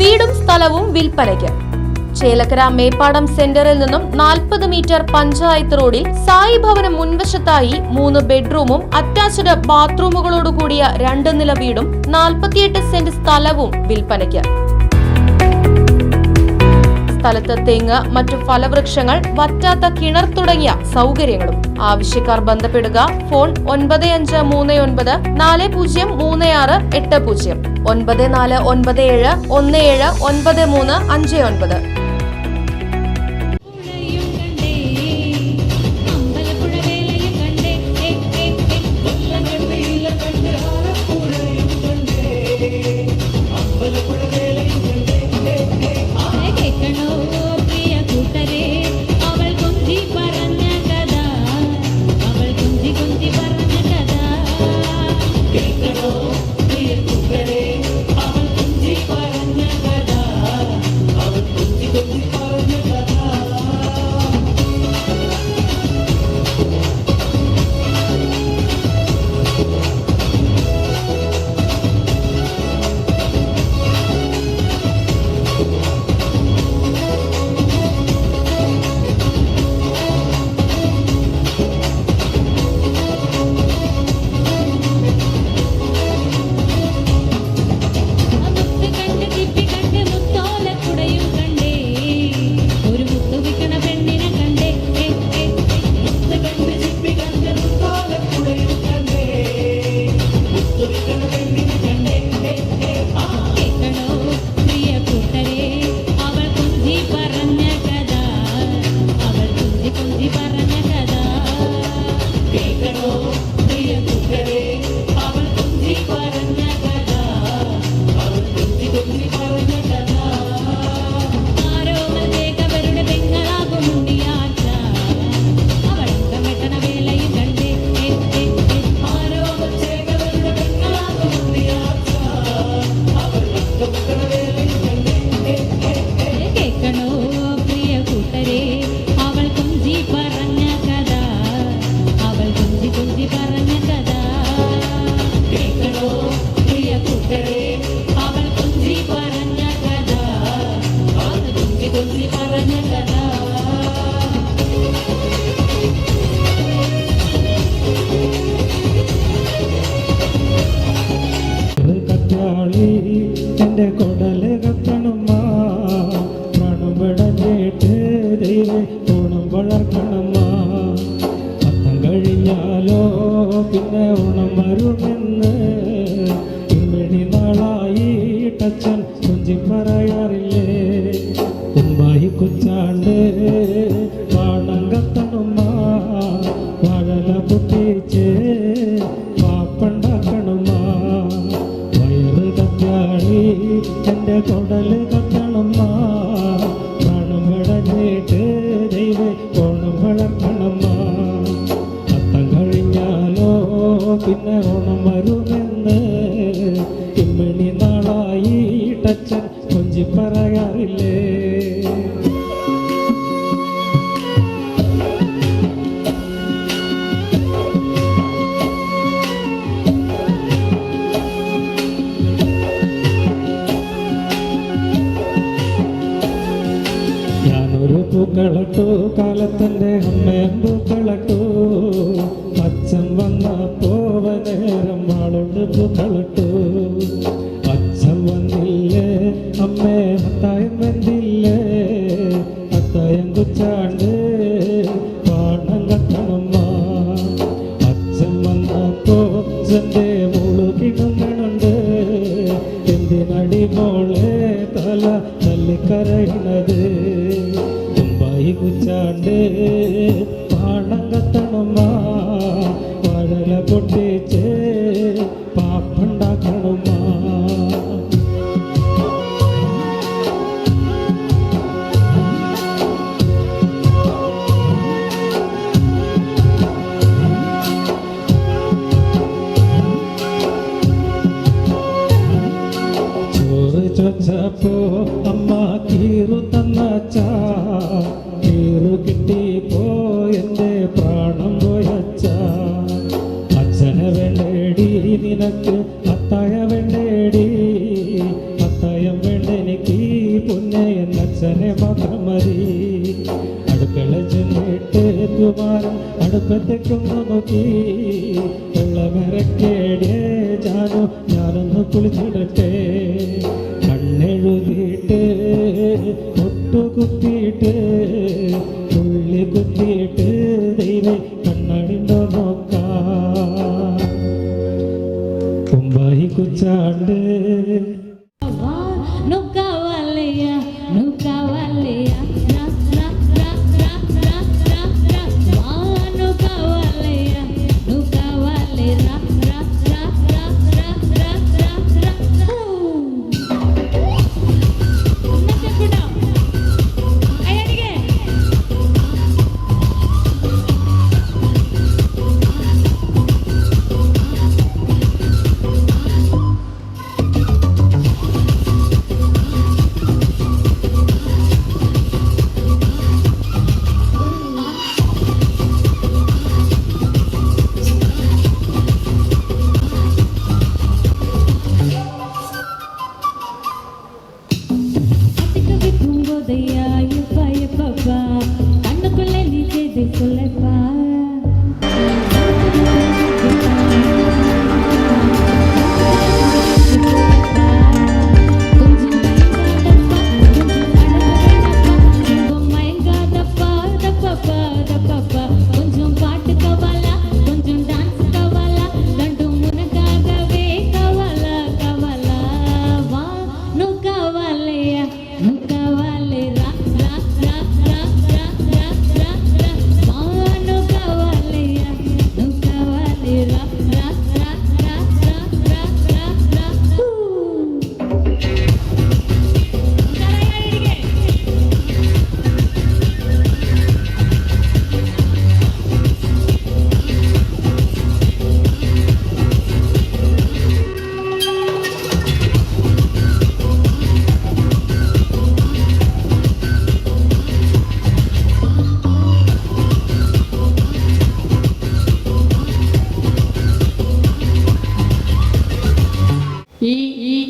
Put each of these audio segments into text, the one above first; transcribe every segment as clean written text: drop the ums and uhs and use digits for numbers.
വീടും സ്ഥലവും വിൽപ്പനയ്ക്ക്. ചേലക്കര മേപ്പാടം സെന്ററിൽ നിന്നും 40 മീറ്റർ പഞ്ചായത്ത് റോഡിൽ സായി ഭവന് മുൻവശത്തായി 3 ബെഡ്റൂമും അറ്റാച്ച്ഡ് ബാത്റൂമുകളോട് കൂടിയ 2 നില വീടും 48 സെന്റ് സ്ഥലവും വിൽപ്പനയ്ക്ക്. സ്ഥലത്ത് തെങ്ങ്, മറ്റു ഫലവൃക്ഷങ്ങൾ, വറ്റാത്ത കിണർ തുടങ്ങിയ സൗകര്യങ്ങളും. ആവശ്യക്കാർ ബന്ധപ്പെടുക. ഫോൺ 9539 403680 9497 179359. എന്റെ കൊടല് കത്തണമ്മ, പ്രാണുപടഞ്ഞിട്ട് ദൈവം ഓണം വളർക്കണമ്മ. അത്തം കഴിഞ്ഞാലോ പിന്നെ ഓണം വരുമെന്ന് ഇമ്മിണി നാളായി ടച്ചൻ കുഞ്ചി പറയാറില്ലേ. കുമ്പായി കുച്ചാണ്ട് പാണം കത്തണമ്മ, വാഴല പൊട്ടിച്ച് പാപ്പണ്ടാക്കണമ്മ. എന്റെ കൊടല് കത്തണമ്മ, പ്രാണം വിടഞ്ഞിട്ട് ദൈവം ഓണം വളർക്കണമ്മ. അത്തം കഴിഞ്ഞാലോ പിന്നെ ഓണം വരുമെന്ന് ഇമ്മിണി നാളായി ടച്ചൻ കൊഞ്ചി പറയാറില്ലേ. പൂക്കളട്ടു കാലത്തൻ്റെ അമ്മയും പൂക്കളട്ടു, അച്ഛൻ വന്നപ്പോ നേരം വാളുണ്ട് പൂക്കളട്ടു. അച്ഛൻ വന്നില്ലേ അമ്മേ അത്തായം വന്നില്ലേ, അത്തായം കുച്ചാണ്ട് പാണം കത്തണമ്മ. അച്ഛൻ വന്നപ്പോ അച്ഛൻ്റെ മോള് കിണങ്ങണുണ്ട്, എന്തിനടി മോളെ തല തല്ലിക്കരയണത്. കുച്ചാണ്ട് പാണം കത്തണമ്മ, വാഴല പൊട്ടിച്ച് പാപ്പുണ്ടാക്കണമ്മ. ചോറ് ചൊച്ചപ്പോ അമ്മ കീറു തന്നച്ചാ, കിട്ടിപ്പോ എന്റെ പ്രാണം പോയച്ച. അച്ഛനെ വേണ്ടേടി നിനക്ക്, അത്തായ വേണ്ടേടി, അത്തായം വേണ്ടെനിക്ക്. കുമാരൻ അടുപ്പത്തേക്കൊന്നു നോക്കി വെള്ളമിറക്കേടേ ജാനു ഞാനൊന്ന് കുളിച്ചിടട്ടെ കണ്ണെഴുതിയിട്ട് പൊട്ടുകുത്തിയിട്ട് തുള്ളി കുത്തിയിട്ട് ദൈവം കണ്ണടിണ്ടോ നോക്കാം കുമ്പായി കുച്ചാണ്ട്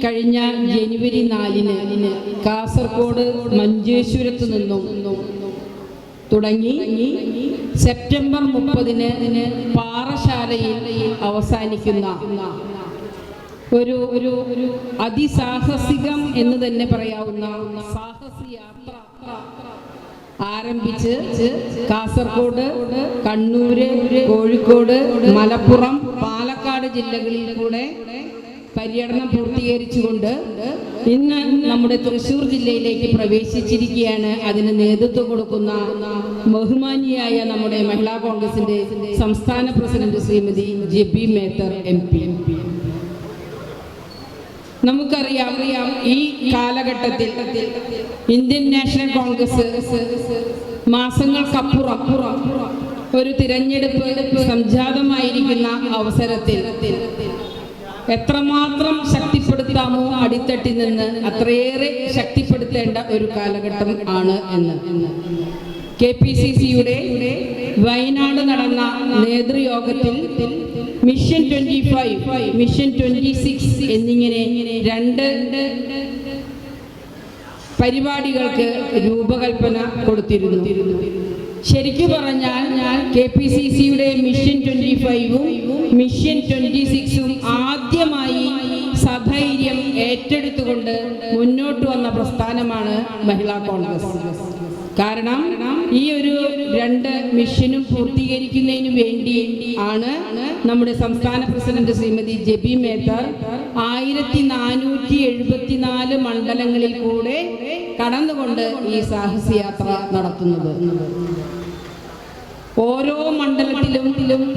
കഴിഞ്ഞ ജനുവരി 4-ന് കാസർഗോഡ് മഞ്ചേശ്വരത്ത് നിന്നും തുടങ്ങി സെപ്റ്റംബർ 30-ന് പാറശാലയിൽ അവസാനിക്കുന്ന ഒരു അതിസാഹസികം എന്ന് തന്നെ പറയാവുന്ന സാഹസയാത്ര ആരംഭിച്ച് കാസർഗോഡ്, കണ്ണൂര്, കോഴിക്കോട്, മലപ്പുറം, പാലക്കാട് ജില്ലകളിൽ കൂടെ പര്യടനം പൂർത്തീകരിച്ചുകൊണ്ട് ഇന്ന് നമ്മുടെ തൃശ്ശൂർ ജില്ലയിലേക്ക് പ്രവേശിച്ചിരിക്കുകയാണ്. അതിന് നേതൃത്വം കൊടുക്കുന്ന ബഹുമാനിയായ നമ്മുടെ മഹിളാ കോൺഗ്രസിന്റെ സംസ്ഥാന പ്രസിഡന്റ് ശ്രീമതി ജെബി മേത്തർ MP. നമുക്കറിയാം ഈ കാലഘട്ടത്തിൽ ഇന്ത്യൻ നാഷണൽ കോൺഗ്രസ് മാസങ്ങൾക്കപ്പുറം ഒരു തിരഞ്ഞെടുപ്പ് സംജാതമായിരിക്കുന്ന അവസരത്തിൽ എത്രമാത്രം ശക്തിപ്പെടുത്താമോ അടിത്തട്ടിൽ നിന്ന് അത്രയേറെ ശക്തിപ്പെടുത്തേണ്ട ഒരു കാലഘട്ടം ആണ് എന്ന് KPCCയുടെ വയനാട് നടന്ന നേതൃയോഗത്തിൽ മിഷൻ 25, മിഷൻ 26 എന്നിങ്ങനെ 2 പരിപാടികൾക്ക് രൂപകൽപ്പന കൊടുത്തിരുന്നു. ശരിക്കു പറഞ്ഞാൽ KPCCയുടെ മിഷൻ 25-ഉം മിഷൻ 26-ഉം ആദ്യമായി സധൈര്യം ഏറ്റെടുത്തുകൊണ്ട് മുന്നോട്ട് വന്ന പ്രസ്ഥാനമാണ് മഹിളാ കോൺഗ്രസ്. കാരണം ഈ ഒരു 2 മിഷനും പൂർത്തീകരിക്കുന്നതിന് വേണ്ടി ആണ് നമ്മുടെ സംസ്ഥാന പ്രസിഡന്റ് ശ്രീമതി ജെബി മേത്തർ 1474 മണ്ഡലങ്ങളിൽ കൂടെ കടന്നുകൊണ്ട് ഈ സാഹസയാത്ര നടത്തുന്നത്. ഓരോ മണ്ഡലത്തിലും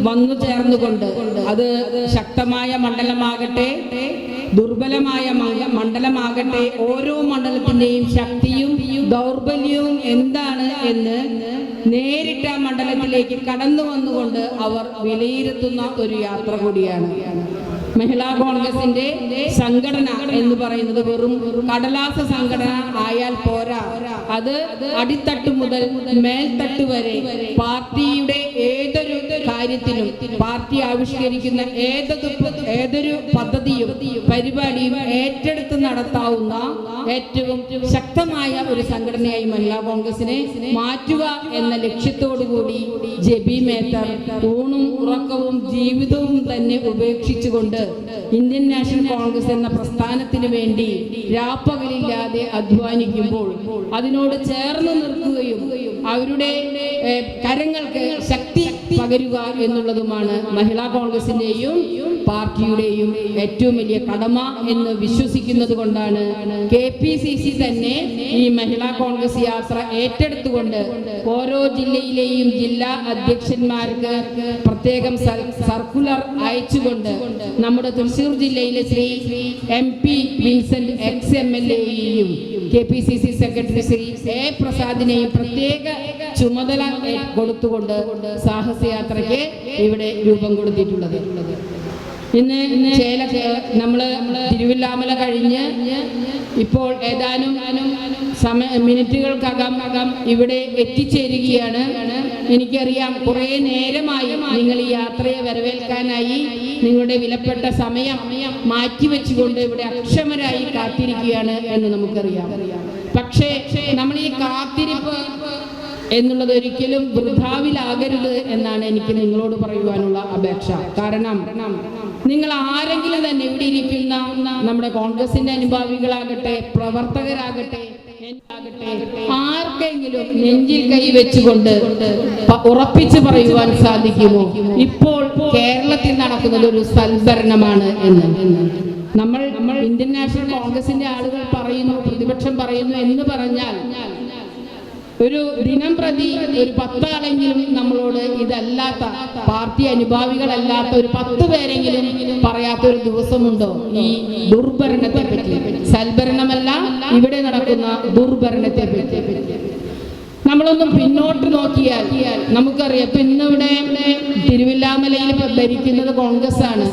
വന്നു ചേർന്നുകൊണ്ട് അത് ശക്തമായ മണ്ഡലമാകട്ടെ ദുർബലമായ മണ്ഡലമാകട്ടെ ഓരോ മണ്ഡലത്തിന്റെയും ശക്തിയും ദൗർബല്യവും എന്താണ് എന്ന് നേരിട്ട മണ്ഡലത്തിലേക്ക് കടന്നു വന്നുകൊണ്ട് അവർ വിലയിരുത്തുന്ന ഒരു യാത്ര കൂടിയാണ്. മഹിളാ കോൺഗ്രസിന്റെ സംഘടന എന്ന് പറയുന്നത് വെറും കടലാസ സംഘടന ആയാൽ പോരാ. അത് അടിത്തട്ട് മുതൽ മേൽത്തട്ട് വരെ പാർട്ടിയുടെ ഏതൊരു കാര്യത്തിലും പാർട്ടി ആവിഷ്കരിക്കുന്ന ഏതൊരു പദ്ധതിയും പരിപാടിയും ഏറ്റെടുത്ത് നടത്താവുന്ന ഏറ്റവും ശക്തമായ ഒരു സംഘടനയായി മഹിളാ കോൺഗ്രസിനെ മാറ്റുക എന്ന ലക്ഷ്യത്തോടുകൂടി ജെബി മേത്തർ ഊണും ഉറക്കവും ജീവിതവും തന്നെ ഉപേക്ഷിച്ചുകൊണ്ട് ഇന്ത്യൻ നാഷണൽ കോൺഗ്രസ് എന്ന പ്രസ്ഥാനത്തിന് വേണ്ടി രാപ്പകലില്ലാതെ അധ്വാനിക്കുമ്പോൾ അതിനോട് ചേർന്ന് നിൽക്കുകയും അവരുടെ കരങ്ങൾക്ക് ശക്തി പകരുക എന്നുള്ളതുമാണ് മഹിളാ കോൺഗ്രസിന്റെയും പാർട്ടിയുടെയും ഏറ്റവും വലിയ കടമ എന്ന് വിശ്വസിക്കുന്നത് കൊണ്ടാണ് KPCC തന്നെ ഈ മഹിളാ കോൺഗ്രസ് യാത്ര ഏറ്റെടുത്തുകൊണ്ട് ഓരോ ജില്ലയിലെയും ജില്ലാ അധ്യക്ഷന്മാർക്ക് പ്രത്യേകം സർക്കുലർ അയച്ചുകൊണ്ട് നമ്മുടെ തൃശ്ശൂർ ജില്ലയിലെ ശ്രീ MP വിൻസെന്റ് XMLAയെയും KPCC സെക്രട്ടറി ശ്രീ A പ്രസാദിനെയും പ്രത്യേക ചുമതല കൊടുത്തുകൊണ്ട് സാഹസയാത്രയ്ക്ക് ഇവിടെ രൂപം കൊടുത്തിട്ടുള്ളത്. ഇന്ന് നമ്മള് തിരുവില്ലാമല കഴിഞ്ഞ് ഇപ്പോൾ ഏതാനും മിനിറ്റുകൾക്കകം ഇവിടെ എത്തിച്ചേരുകയാണ്. എനിക്കറിയാം കുറേ നേരമായി നിങ്ങൾ ഈ യാത്രയെ വരവേൽക്കാനായി നിങ്ങളുടെ വിലപ്പെട്ട സമയം മാറ്റിവെച്ചുകൊണ്ട് ഇവിടെ അക്ഷമരായി കാത്തിരിക്കുകയാണ് എന്ന് നമുക്കറിയാം. പക്ഷേ നമ്മൾ ഈ കാത്തിരിപ്പ് എന്നുള്ളത് ഒരിക്കലും വൃഥാവിലാകരുത് എന്നാണ് എനിക്ക് നിങ്ങളോട് പറയുവാനുള്ള അപേക്ഷ. കാരണം നിങ്ങൾ ആരെങ്കിലും തന്നെ ഇവിടെ ഇരിക്കുന്ന നമ്മുടെ കോൺഗ്രസിന്റെ അനുഭാവികളാകട്ടെ, പ്രവർത്തകരാകട്ടെ, ആർക്കെങ്കിലും നെഞ്ചിൽ കൈ വെച്ചുകൊണ്ട് ഉറപ്പിച്ചു പറയുവാൻ സാധിക്കുമോ ഇപ്പോൾ കേരളത്തിൽ നടക്കുന്നത് ഒരു സൽഭരണമാണ് എന്ന്? നമ്മൾ ഇന്ത്യൻ നാഷണൽ കോൺഗ്രസിന്റെ ആളുകൾ പറയുന്നു, പ്രതിപക്ഷം പറയുന്നു എന്ന് പറഞ്ഞാൽ ഒരു ദിനം പ്രതി ഒരു 10 ആളെങ്കിലും നമ്മളോട് ഇതല്ലാത്ത പാർട്ടി അനുഭാവികളല്ലാത്ത ഒരു 10 പേരെങ്കിലും പറയാത്ത ഒരു ദിവസമുണ്ടോ ഈ ദുർഭരണത്തെ പറ്റി? സൽഭരണമല്ല, ഇവിടെ നടക്കുന്ന ദുർഭരണത്തെ പറ്റി നമ്മളൊന്നും പിന്നോട്ട് നോക്കിയാൽ നമുക്കറിയാം. ഇപ്പൊ ഇന്നിവിടെ തിരുവില്ലാമലയിൽ ഭരിക്കുന്നത് കോൺഗ്രസ് ആണ്.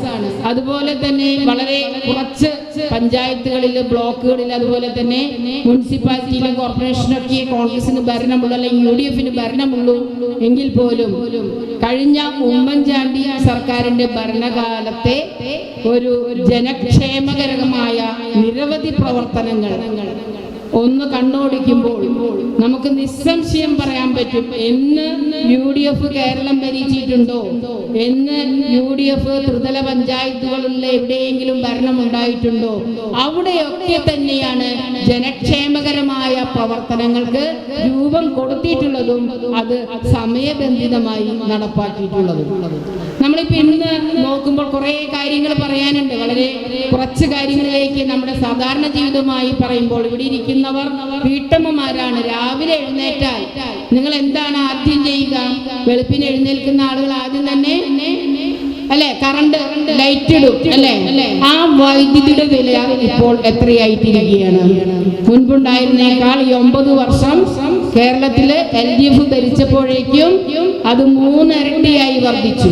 അതുപോലെ തന്നെ വളരെ കുറച്ച് പഞ്ചായത്തുകളിൽ, ബ്ലോക്കുകളിൽ, അതുപോലെ തന്നെ മുനിസിപ്പാലിറ്റിയിലും കോർപ്പറേഷനൊക്കെ കോൺഗ്രസിന് ഭരണമുള്ളൂ, അല്ലെങ്കിൽ UDFന് ഭരണമുള്ളൂ എങ്കിൽ പോലും കഴിഞ്ഞ ഉമ്മൻചാണ്ടി സർക്കാരിന്റെ ഭരണകാലത്തെ ഒരു ജനക്ഷേമകരമായ നിരവധി പ്രവർത്തനങ്ങൾ ഒന്ന് കണ്ണോടിക്കുമ്പോൾ നമുക്ക് നിസ്സംശയം പറയാൻ പറ്റും, എന്ന് UDF കേരളം ഭരിച്ചിട്ടുണ്ടോ, എന്ന് UDF ത്രിതല പഞ്ചായത്തുകളിൽ എവിടെയെങ്കിലും ഭരണം ഉണ്ടായിട്ടുണ്ടോ, അവിടെയൊക്കെ തന്നെയാണ് ജനക്ഷേമകരമായ പ്രവർത്തനങ്ങൾക്ക് രൂപം കൊടുത്തിട്ടുള്ളതും അത് സമയബന്ധിതമായി നടപ്പാക്കിയിട്ടുള്ളതും. നമ്മളിപ്പോൾ ഇന്ന് നോക്കുമ്പോൾ കുറേ കാര്യങ്ങൾ പറയാനുണ്ട്. വളരെ കുറച്ച് കാര്യങ്ങളിലേക്ക് നമ്മുടെ സാധാരണ ജീവിതമായി പറയുമ്പോൾ ഇവിടെ ഇരിക്കുന്നവർ വീട്ടമ്മമാരാണ്. രാവിലെ എഴുന്നേറ്റാൽ നിങ്ങൾ എന്താണ് ആദ്യം ചെയ്യുക? വെളുപ്പിന് എഴുന്നേൽക്കുന്ന ആളുകൾ ആദ്യം തന്നെ അല്ലെ കറണ്ട് ലൈറ്റ് ഇടും അല്ലെ? ആ വൈദ്യുതിയുടെ വില ഇപ്പോൾ എത്രയായിട്ടിരിക്കുകയാണ്? മുൻപുണ്ടായിരുന്നേക്കാൾ ഈ 9 വർഷം കേരളത്തില് LDF ഭരിച്ചപ്പോഴേക്കും അത് 3 ഇരട്ടിയായി വർദ്ധിച്ചു.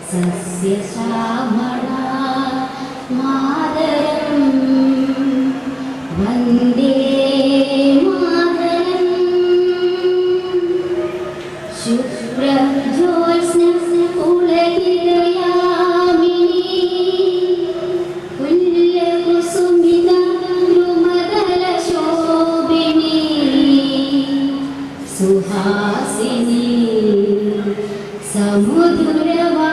സസ്യശ്യാമളാ മാതരം വന്ദേ മാതരം ശുഭ്രജ്യോത്സ്ന പുളകിതയാമിനി പുല്യകുസുമിത ദ്രുമദല ശോഭിനി സുഹാസിനി സമുദ്രവാചിനി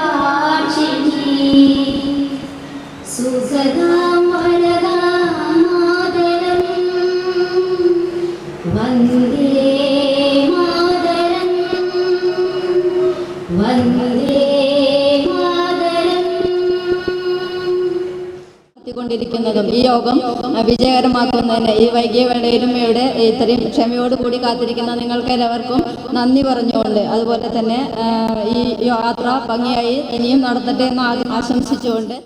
സുഗതാമരദാ മാതരം വന്ദേ മാതരം വന്ദേ മാതരം. ക്കൊണ്ടിരിക്കുന്നതും ഈ യോഗം വിജയകരമാക്കുന്നതിന് ഈ വൈകിയ വേളയിലും ഇവിടെ ഇത്രയും ക്ഷമയോടുകൂടി കാത്തിരിക്കുന്ന നിങ്ങൾക്ക് എല്ലാവർക്കും നന്ദി പറഞ്ഞുകൊണ്ട്, അതുപോലെ തന്നെ ഈ യാത്ര ഭംഗിയായി ഇനിയും നടത്തട്ടെ എന്ന് ആശംസിച്ചുകൊണ്ട്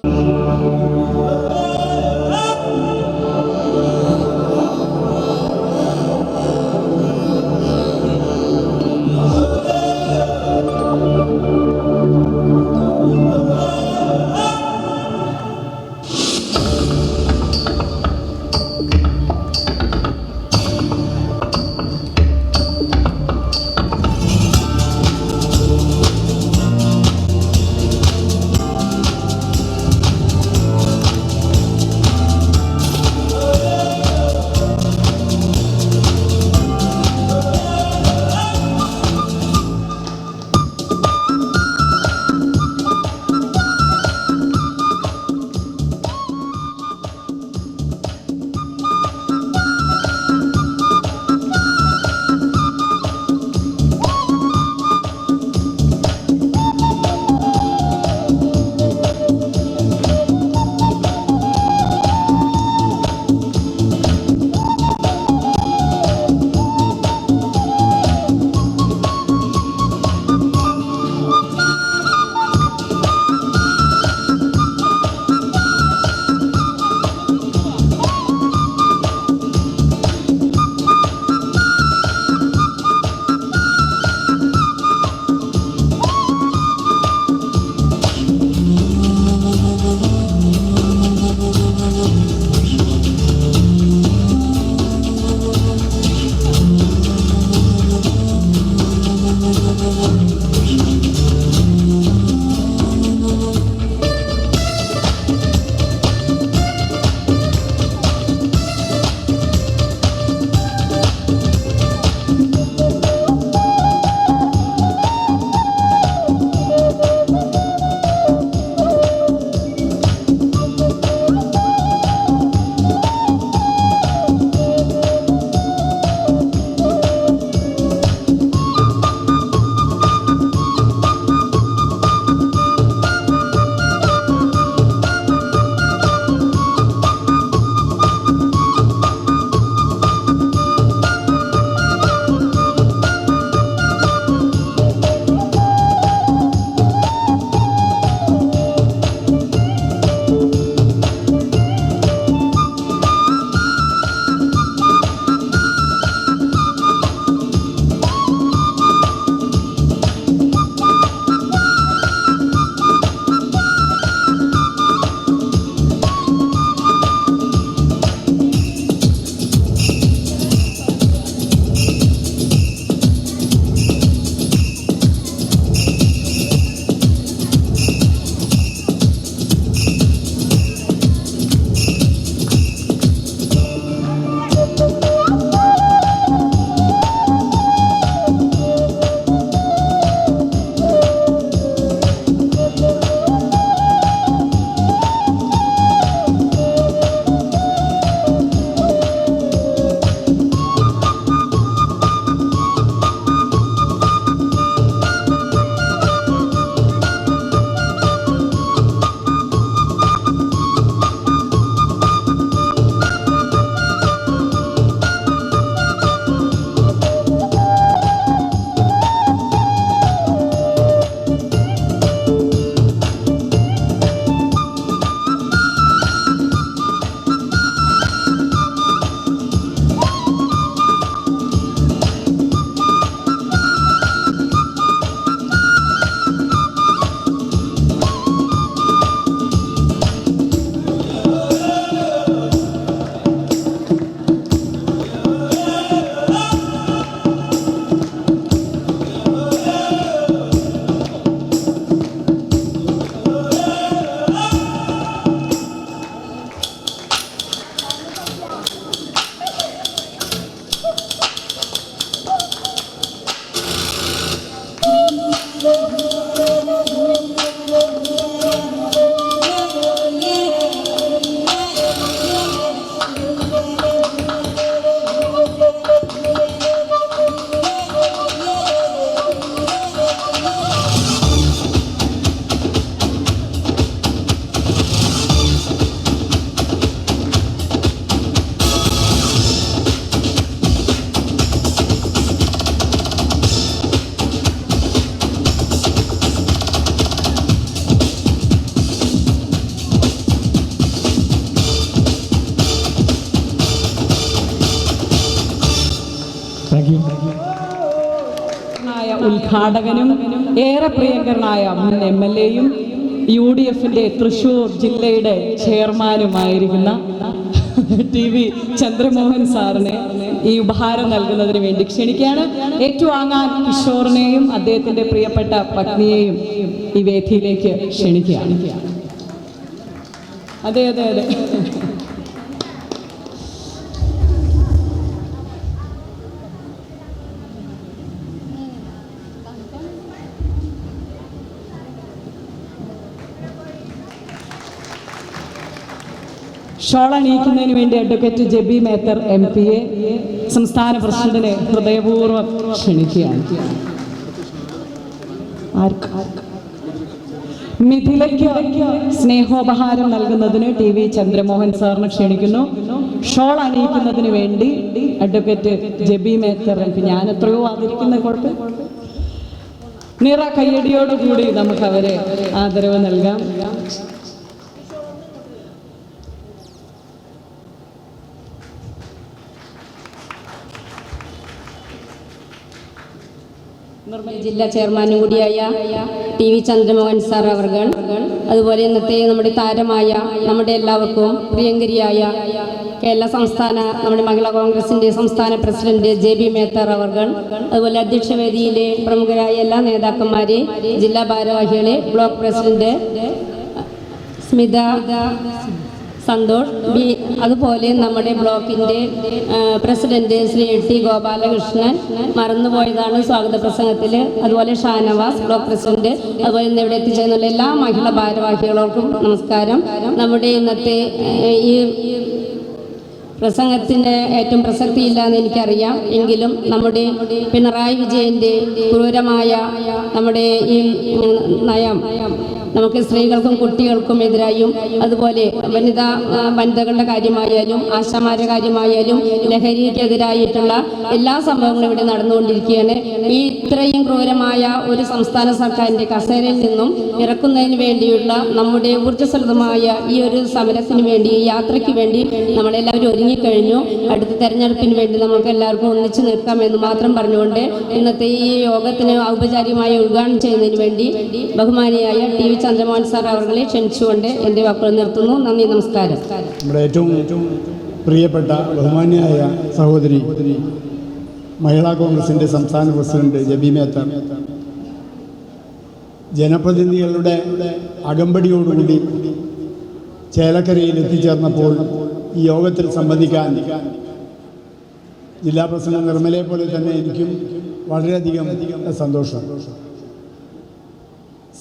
സംഘാടകനും ഏറെ പ്രിയങ്കരനായ മുൻ MLA-യും UDF-ന്റെ തൃശ്ശൂർ ജില്ലയുടെ ചെയർമാനുമായിരിക്കുന്ന TV ചന്ദ്രമോഹൻ സാറിനെ ഈ ഉപഹാരം നൽകുന്നതിന് വേണ്ടി ക്ഷണിക്കുകയാണ്. ഏറ്റുവാങ്ങാൻ കിഷോറിനെയും അദ്ദേഹത്തിന്റെ പ്രിയപ്പെട്ട പത്നിയെയും ഈ വേദിയിലേക്ക് ക്ഷണിക്കുകയാണ്. അതെ അതെ അതെ ഷോൾ അണിയിക്കുന്നതിന് വേണ്ടി അഡ്വക്കേറ്റ് ജെബി മേത്തർ MP-യെ സംസ്ഥാന പ്രസിഡന്റിനെ ഹൃദയപൂർവ്വം ക്ഷണിക്കുകയാണ്. മിഥിലയ്ക്ക് സ്നേഹോപഹാരം നൽകുന്നതിന് TV ചന്ദ്രമോഹൻ സാറിനെ ക്ഷണിക്കുന്നു. ഷോൾ അണിയിക്കുന്നതിന് വേണ്ടി അഡ്വക്കേറ്റ് ജെബി മേത്തർ MP. ഞാൻ എത്രയോ ആദരിക്കുന്ന കുഴപ്പം നിറ കയ്യടിയോടുകൂടി നമുക്ക് അവരെ ആദരവ് നൽകാം. ജില്ലാ ചെയർമാനും കൂടിയായ TV ചന്ദ്രമോഹൻ സാർ അവർകൾ, അതുപോലെ ഇന്നത്തെ നമ്മുടെ താരമായ നമ്മുടെ എല്ലാവർക്കും പ്രിയങ്കരിയായ കേരള സംസ്ഥാന നമ്മുടെ മഹിളാ കോൺഗ്രസിൻ്റെ സംസ്ഥാന പ്രസിഡന്റ് JB മേത്തർ അവർകൾ, അതുപോലെ അധ്യക്ഷവേദിയിലെ പ്രമുഖരായ എല്ലാ നേതാക്കന്മാരെ, ജില്ലാ ഭാരവാഹികളെ, block president Smitha, Santhosh B, അതുപോലെ നമ്മുടെ ബ്ലോക്കിൻ്റെ പ്രസിഡന്റ് ശ്രീ T ഗോപാലകൃഷ്ണൻ, മറന്നുപോയതാണ് സ്വാഗത പ്രസംഗത്തിൽ, അതുപോലെ ഷാനവാസ് ബ്ലോക്ക് പ്രസിഡന്റ്, അതുപോലെ ഇന്ന് ഇവിടെ എത്തിച്ചേർന്നുള്ള എല്ലാ മഹിളാ ഭാരവാഹികൾക്കും നമസ്കാരം. നമ്മുടെ ഇന്നത്തെ ഈ പ്രസംഗത്തിന് ഏറ്റവും പ്രസക്തിയില്ല എന്ന് എനിക്കറിയാം. എങ്കിലും നമ്മുടെ പിണറായി വിജയൻ്റെ ക്രൂരമായ നമ്മുടെ ഈ നയം നമുക്ക് സ്ത്രീകൾക്കും കുട്ടികൾക്കും എതിരായും, അതുപോലെ വനിതകളുടെ കാര്യമായാലും ആശാമാരുടെ കാര്യമായാലും ലഹരിക്കെതിരായിട്ടുള്ള എല്ലാ സംഭവങ്ങളും ഇവിടെ നടന്നുകൊണ്ടിരിക്കുകയാണ്. ഈ ഇത്രയും ക്രൂരമായ ഒരു സംസ്ഥാന സർക്കാരിൻ്റെ കസേരയിൽ നിന്നും ഇറക്കുന്നതിന് വേണ്ടിയുള്ള നമ്മുടെ ഊർജ്ജസ്വലമായ ഈ ഒരു സമരത്തിന് വേണ്ടി, ഈ യാത്രയ്ക്ക് വേണ്ടി നമ്മളെല്ലാവരും ഒരുങ്ങിക്കഴിഞ്ഞു. അടുത്ത തെരഞ്ഞെടുപ്പിന് വേണ്ടി നമുക്ക് എല്ലാവർക്കും ഒന്നിച്ചു നിൽക്കാമെന്ന് മാത്രം പറഞ്ഞുകൊണ്ട് ഇന്നത്തെ ഈ യോഗത്തിന് ഔപചാരികമായി ഉദ്ഘാടനം ചെയ്യുന്നതിന് വേണ്ടി ബഹുമാനിയായ TV ചന്ദ്രമോഹൻ സാർ അവരെ ക്ഷണിച്ചുകൊണ്ട് എൻ്റെ വാക്കുകൾ നിർത്തുന്നു. നന്ദി, നമസ്കാരം. നമ്മുടെ ഏറ്റവും പ്രിയപ്പെട്ട ബഹുമാന്യായ സഹോദരി മഹിളാ കോൺഗ്രസിൻ്റെ സംസ്ഥാന പ്രസിഡന്റ് ജെബി മേത്തർ ജനപ്രതിനിധികളുടെ അകമ്പടിയോടുകൂടി ചേലക്കരയിൽ എത്തിച്ചേർന്നപ്പോൾ ഈ യോഗത്തിൽ സംബന്ധിക്കാൻ ജില്ലാ പ്രസിഡന്റ് നിർമ്മലയെ പോലെ തന്നെ എനിക്കും വളരെയധികം സന്തോഷം.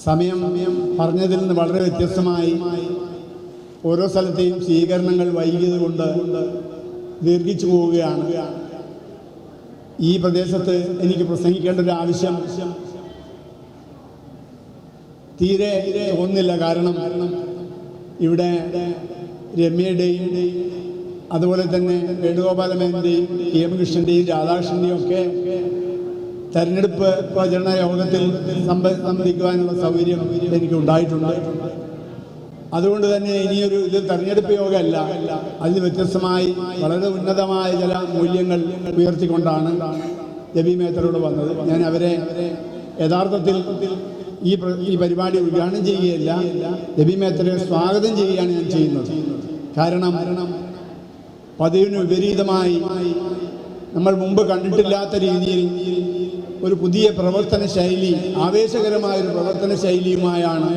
സമയം പറഞ്ഞതിൽ നിന്ന് വളരെ വ്യത്യസ്തമായി ഓരോ സ്ഥലത്തെയും സ്വീകരണങ്ങൾ വൈകിയത് കൊണ്ട് ദീർഘിച്ചു പോവുകയാണ്. ഈ പ്രദേശത്ത് എനിക്ക് പ്രസംഗിക്കേണ്ട ഒരു ആവശ്യം തീരെ തോന്നുന്നില്ല. കാരണം ഇവിടെ രമ്യയുടെയും അതുപോലെ തന്നെ വേണുഗോപാലമേൻ്റെയും KM കൃഷ്ണൻ്റെയും രാധാകൃഷ്ണൻ്റെയും ഒക്കെ തെരഞ്ഞെടുപ്പ് പ്രചരണ യോഗത്തിൽ സംബന്ധിക്കുവാനുള്ള സൗകര്യം എനിക്ക് ഉണ്ടായിട്ടുണ്ട്. അതുകൊണ്ട് തന്നെ ഇനിയൊരു ഇത് തെരഞ്ഞെടുപ്പ് യോഗമല്ല, അതിന് വ്യത്യസ്തമായി വളരെ ഉന്നതമായ ചില മൂല്യങ്ങൾ ഉയർത്തിക്കൊണ്ടാണ് ജെബി മേത്തറോട് വന്നത്. ഞാൻ അവരെ യഥാർത്ഥത്തിൽ ഈ പരിപാടി ഉദ്ഘാടനം ചെയ്യുകയല്ല, ജെബി മേത്തറെ സ്വാഗതം ചെയ്യുകയാണ് ഞാൻ ചെയ്യുന്നത്. കാരണം പതിവിന് വിപരീതമായി നമ്മൾ മുമ്പ് കണ്ടിട്ടില്ലാത്ത രീതിയിൽ ഒരു പുതിയ പ്രവർത്തന ശൈലി, ആവേശകരമായൊരു പ്രവർത്തന ശൈലിയുമായാണ്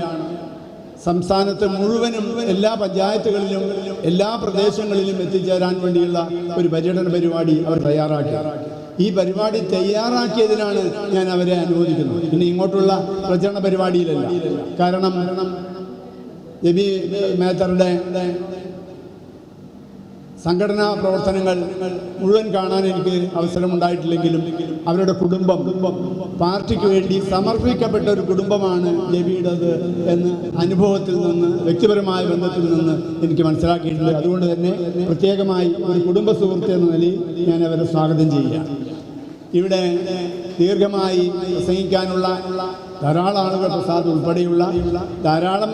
സംസ്ഥാനത്ത് മുഴുവനും എല്ലാ പഞ്ചായത്തുകളിലും എല്ലാ പ്രദേശങ്ങളിലും എത്തിച്ചേരാൻ വേണ്ടിയുള്ള ഒരു പര്യടന പരിപാടി അവർ തയ്യാറാക്കി. ഈ പരിപാടി തയ്യാറാക്കിയതിനാണ് ഞാൻ അവരെ അനുമോദിക്കുന്നത്. പിന്നെ ഇങ്ങോട്ടുള്ള പ്രചരണ പരിപാടിയിലല്ല. കാരണം ജെബി മേത്തറുടെ സംഘടനാ പ്രവർത്തനങ്ങൾ മുഴുവൻ കാണാൻ എനിക്ക് അവസരമുണ്ടായിട്ടില്ലെങ്കിലും അവരുടെ കുടുംബം പാർട്ടിക്ക് വേണ്ടി സമർപ്പിക്കപ്പെട്ട ഒരു കുടുംബമാണ് ജെബിയുടേത് എന്ന് അനുഭവത്തിൽ നിന്ന്, വ്യക്തിപരമായ ബന്ധത്തിൽ നിന്ന് എനിക്ക് മനസ്സിലാക്കിയിട്ടുണ്ട്. അതുകൊണ്ട് തന്നെ പ്രത്യേകമായി ഒരു കുടുംബ സുഹൃത്ത് എന്ന നിലയിൽ ഞാൻ അവരെ സ്വാഗതം ചെയ്യുക. ഇവിടെ ദീർഘമായി പ്രസംഗിക്കാനുള്ള ധാരാളം ആളുകൾ, പ്രസാദ് ഉൾപ്പെടെയുള്ള ധാരാളം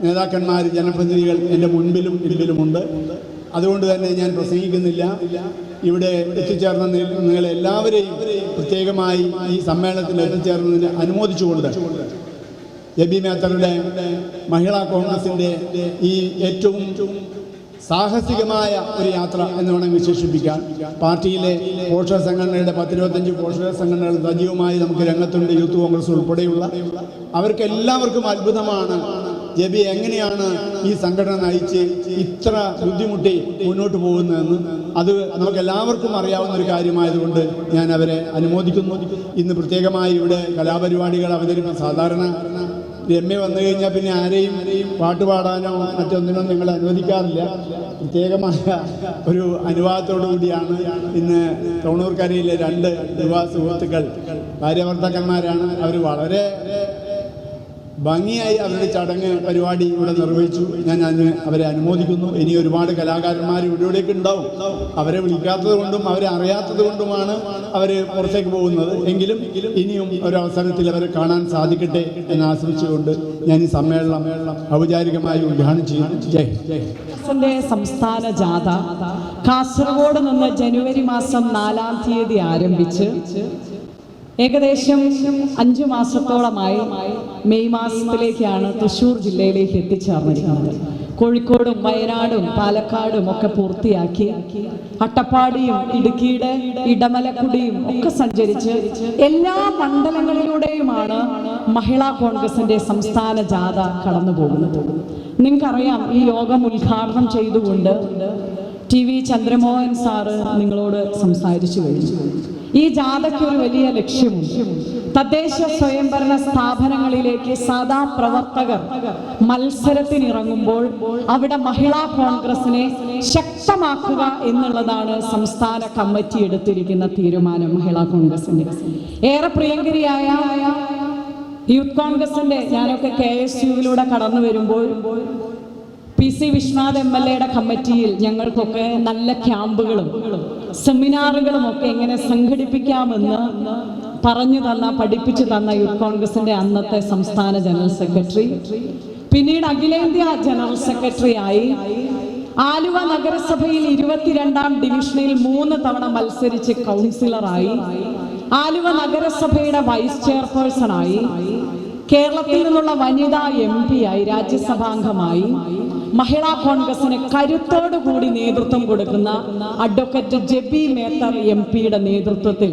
നേതാക്കന്മാർ, ജനപ്രതിനിധികൾ എൻ്റെ മുൻപിലും പിന്നിലുമുണ്ട്. അതുകൊണ്ട് തന്നെ ഞാൻ പ്രസംഗിക്കുന്നില്ല. ഇവിടെ എത്തിച്ചേർന്ന നിങ്ങളെല്ലാവരെയും പ്രത്യേകമായി ഈ സമ്മേളനത്തിൽ എത്തിച്ചേർന്നതിന് അനുമോദിച്ചുകൊണ്ട് ജെബി മേത്തറുടെ മഹിളാ കോൺഗ്രസിൻ്റെ ഈ ഏറ്റവും സാഹസികമായ ഒരു യാത്ര എന്ന് വേണമെങ്കിൽ വിശേഷിപ്പിക്കാം. പാർട്ടിയിലെ പോഷക സംഘടനയുടെ 10-25 പോഷക സംഘടനകൾ സജീവമായി നമുക്ക് രംഗത്തുണ്ട്. യൂത്ത് കോൺഗ്രസ് ഉൾപ്പെടെയുള്ള അവർക്ക് എല്ലാവർക്കും അത്ഭുതമാണ് ജെബി എങ്ങനെയാണ് ഈ സംഘടന നയിച്ച് ഇത്ര ബുദ്ധിമുട്ടി മുന്നോട്ട് പോകുന്നതെന്ന്. അത് നമുക്ക് എല്ലാവർക്കും അറിയാവുന്ന ഒരു കാര്യമായതുകൊണ്ട് ഞാൻ അവരെ അനുമോദിക്കുന്നു. ഇന്ന് പ്രത്യേകമായി ഇവിടെ കലാപരിപാടികൾ അവതരിപ്പിക്കും. സാധാരണ രമ്യ വന്നു കഴിഞ്ഞാൽ പിന്നെ ആരെയും പാട്ട് പാടാനോ മറ്റൊന്നിനോ നിങ്ങൾ അനുവദിക്കാറില്ല. പ്രത്യേകമായ ഒരു അനുവാദത്തോടു കൂടിയാണ് ഇന്ന് തൊണ്ണൂർക്കരയിലെ 2 യുവ സുഹൃത്തുക്കൾ ഭാര്യാഭർത്താക്കന്മാരാണ്. അവർ വളരെ ഭംഗിയായി അവരുടെ ചടങ്ങ് പരിപാടി ഇവിടെ നിർവഹിച്ചു. ഞാൻ അവരെ അനുമോദിക്കുന്നു. ഇനി ഒരുപാട് കലാകാരന്മാർ ഇവിടേക്ക് ഉണ്ടാവും. അവരെ വിളിക്കാത്തത് കൊണ്ടും അവരെ അറിയാത്തത് കൊണ്ടുമാണ് അവർ പുറത്തേക്ക് പോകുന്നത്. എങ്കിലും ഇനിയും ഒരവസരത്തിൽ അവരെ കാണാൻ സാധിക്കട്ടെ എന്ന് ആശംസിച്ചുകൊണ്ട് ഞാൻ ഈ സമ്മേളനം ഔപചാരികമായി ഉദ്ഘാടനം ചെയ്യുന്നു. ജയ് ജയ്. സംസ്ഥാന ജാഥ കാസർഗോഡ് നിന്ന് ജനുവരി മാസം 4-ാം തീയതി ആരംഭിച്ച് ഏകദേശം 5 മാസത്തോളമായി മെയ് മാസത്തിലേക്കാണ് തൃശ്ശൂർ ജില്ലയിലേക്ക് എത്തിച്ചേർന്നിരിക്കുന്നത്. കോഴിക്കോടും വയനാടും പാലക്കാടും ഒക്കെ പൂർത്തിയാക്കി അട്ടപ്പാടിയും ഇടുക്കിയുടെ ഇടമലക്കുടിയും ഒക്കെ സഞ്ചരിച്ച് എല്ലാ മണ്ഡലങ്ങളിലൂടെയുമാണ് മഹിളാ കോൺഗ്രസിന്റെ സംസ്ഥാന ജാഥ കടന്നു പോകുന്നത്. നിങ്ങൾക്കറിയാം, ഈ യോഗം ഉദ്ഘാടനം ചെയ്തുകൊണ്ട് TV ചന്ദ്രമോഹൻ സാറ് നിങ്ങളോട് സംസാരിച്ചു കഴിഞ്ഞു. ഈ ജാഥയ്ക്ക് ഒരു വലിയ ലക്ഷ്യമുണ്ട്. തദ്ദേശ സ്വയംഭരണ സ്ഥാപനങ്ങളിലേക്ക് സാധാ പ്രവർത്തകർ മത്സരത്തിനിറങ്ങുമ്പോൾ അവിടെ മഹിളാ കോൺഗ്രസിനെ ശക്തമാക്കുക എന്നുള്ളതാണ് സംസ്ഥാന കമ്മിറ്റി എടുത്തിരിക്കുന്ന തീരുമാനം. മഹിളാ കോൺഗ്രസിന്റെ ഏറെ പ്രിയങ്കരിയായ യൂത്ത് കോൺഗ്രസിന്റെ ഞാനൊക്കെ KSUവിലൂടെ കടന്നു വരുമ്പോൾ PC വിശ്വനാഥ് MLAയുടെ കമ്മിറ്റിയിൽ ഞങ്ങൾക്കൊക്കെ നല്ല ക്യാമ്പുകളും സെമിനാറുകളും ഒക്കെ എങ്ങനെ സംഘടിപ്പിക്കാമെന്ന് പറഞ്ഞു തന്ന, പഠിപ്പിച്ചു തന്ന യൂത്ത് കോൺഗ്രസിന്റെ അന്നത്തെ സംസ്ഥാന ജനറൽ സെക്രട്ടറി, പിന്നീട് അഖിലേന്ത്യാ ജനറൽ സെക്രട്ടറി ആയി ആലുവ നഗരസഭയിൽ 22-ാം ഡിവിഷനിൽ 3 തവണ മത്സരിച്ച് കൗൺസിലറായി, ആലുവ നഗരസഭയുടെ വൈസ് ചെയർപേഴ്സണായി, കേരളത്തിൽ നിന്നുള്ള വനിതാ MP ആയി, രാജ്യസഭാംഗമായി, മഹിളാ കോൺഗ്രസിന് കരുത്തോടുകൂടി നേതൃത്വം കൊടുക്കുന്ന അഡ്വക്കേറ്റ് ജെബി മേത്തർ MP-യുടെ നേതൃത്വത്തിൽ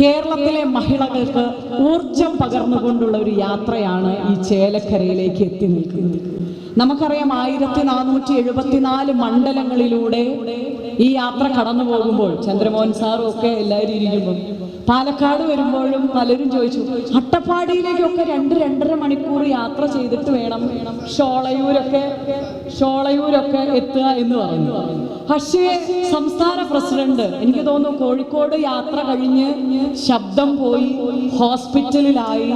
കേരളത്തിലെ മഹിളകൾക്ക് ഊർജം പകർന്നുകൊണ്ടുള്ള ഒരു യാത്രയാണ് ഈ ചേലക്കരയിലേക്ക് എത്തി നിൽക്കുന്നത്. നമുക്കറിയാം, 1474 മണ്ഡലങ്ങളിലൂടെ ഈ യാത്ര കടന്നു പോകുമ്പോൾ ചന്ദ്രമോഹൻ സാറും ഒക്കെ എല്ലാവരും ഇരിക്കുമ്പോൾ പാലക്കാട് വരുമ്പോഴും പലരും ചോദിച്ചു, അട്ടപ്പാടിയിലേക്കൊക്കെ 2-2.5 മണിക്കൂർ യാത്ര ചെയ്തിട്ട് വേണം ഷോളയൂരൊക്കെ എത്തുക എന്ന് പറഞ്ഞു. പക്ഷേ സംസ്ഥാന പ്രസിഡന്റ്, എനിക്ക് തോന്നുന്നു കോഴിക്കോട് യാത്ര കഴിഞ്ഞ് ശബ്ദം പോയി ഹോസ്പിറ്റലിലായി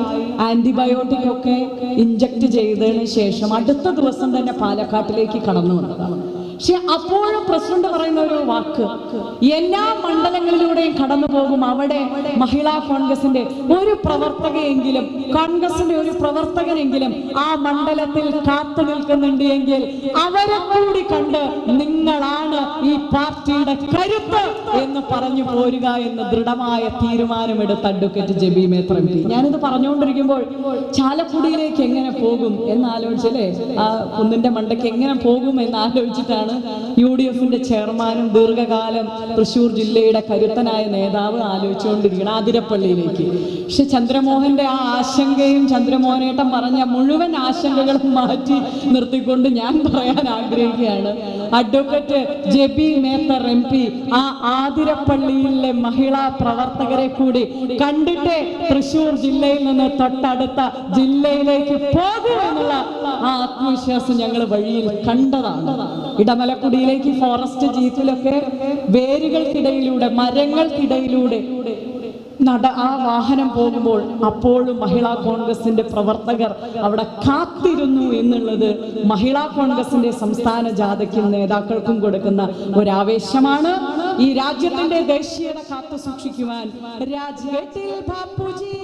ആന്റിബയോട്ടിക് ഒക്കെ ഇഞ്ചക്ട് ചെയ്തതിന് ശേഷം അടുത്ത ദിവസം തന്നെ പാലക്കാട്ടിലേക്ക് കടന്നു വന്നതാണ്. പക്ഷെ അപ്പോഴും പ്രസിഡന്റ് പറയുന്ന ഒരു വാക്ക്, എല്ലാ മണ്ഡലങ്ങളിലൂടെയും കടന്നു പോകും, അവിടെ മഹിളാ കോൺഗ്രസിന്റെ ഒരു പ്രവർത്തകയെങ്കിലും, കോൺഗ്രസിന്റെ ഒരു പ്രവർത്തകനെങ്കിലും ആ മണ്ഡലത്തിൽ കാത്തു നിൽക്കുന്നുണ്ട് എങ്കിൽ അവരെ കൂടി കണ്ട് നിങ്ങളാണ് ഈ പാർട്ടിയുടെ കരുത്ത് എന്ന് പറഞ്ഞു പോരുക എന്ന് ദൃഢമായ തീരുമാനമെടുത്ത അഡ്വക്കേറ്റ് ജെബി മേത്തർ MP. ഞാനിത് പറഞ്ഞുകൊണ്ടിരിക്കുമ്പോൾ ചാലക്കുടിയിലേക്ക് എങ്ങനെ പോകും എന്നാലോചിച്ചല്ലേ, ആ കുന്നിന്റെ മണ്ടയ്ക്ക് എങ്ങനെ പോകും എന്നാലോചിച്ചിട്ടാണ് UDFന്റെ ചെയർമാനും ദീർഘകാലം തൃശ്ശൂർ ജില്ലയുടെ കരുത്തനായ നേതാവ് ആലോചിച്ചുകൊണ്ടിരിക്കണം ആതിരപ്പള്ളിയിലേക്ക്. പക്ഷെ ചന്ദ്രമോഹന്റെ ആ ആശങ്കയും ചന്ദ്രമോഹനേട്ടൻ പറഞ്ഞ മുഴുവൻ ആശങ്കകളും മാറ്റി നിർത്തിക്കൊണ്ട് ഞാൻ പറയാൻ ആഗ്രഹിക്കുകയാണ്, അഡ്വക്കേറ്റ് ജെബി മേത്തർ MP ആ ആതിരപ്പള്ളിയിലെ മഹിളാ പ്രവർത്തകരെ കൂടി കണ്ടിട്ട് തൃശ്ശൂർ ജില്ലയിൽ നിന്ന് തൊട്ടടുത്ത ജില്ലയിലേക്ക് പോകൂ എന്നുള്ള ആ ആത്മവിശ്വാസം ഞങ്ങൾ വഴിയിൽ കണ്ടതാണ്. ഇടമലക്കുടിയിലേക്ക് ഫോറസ്റ്റ് ജീപ്പിലൊക്കെ വേരുകൾക്കിടയിലൂടെ, മരങ്ങൾക്കിടയിലൂടെ ആ വാഹനം പോകുമ്പോൾ അപ്പോഴും മഹിളാ കോൺഗ്രസിന്റെ പ്രവർത്തകർ അവിടെ കാത്തിരുന്നു എന്നുള്ളത് മഹിളാ കോൺഗ്രസിന്റെ സംസ്ഥാന ജാഥയ്ക്കും നേതാക്കൾക്കും കൊടുക്കുന്ന ഒരാവേശമാണ്. ഈ രാജ്യത്തിന്റെ ദേശീയത കാത്തു സൂക്ഷിക്കുവാൻ രാജ്ഘട്ടിൽ ബാപ്പുജി,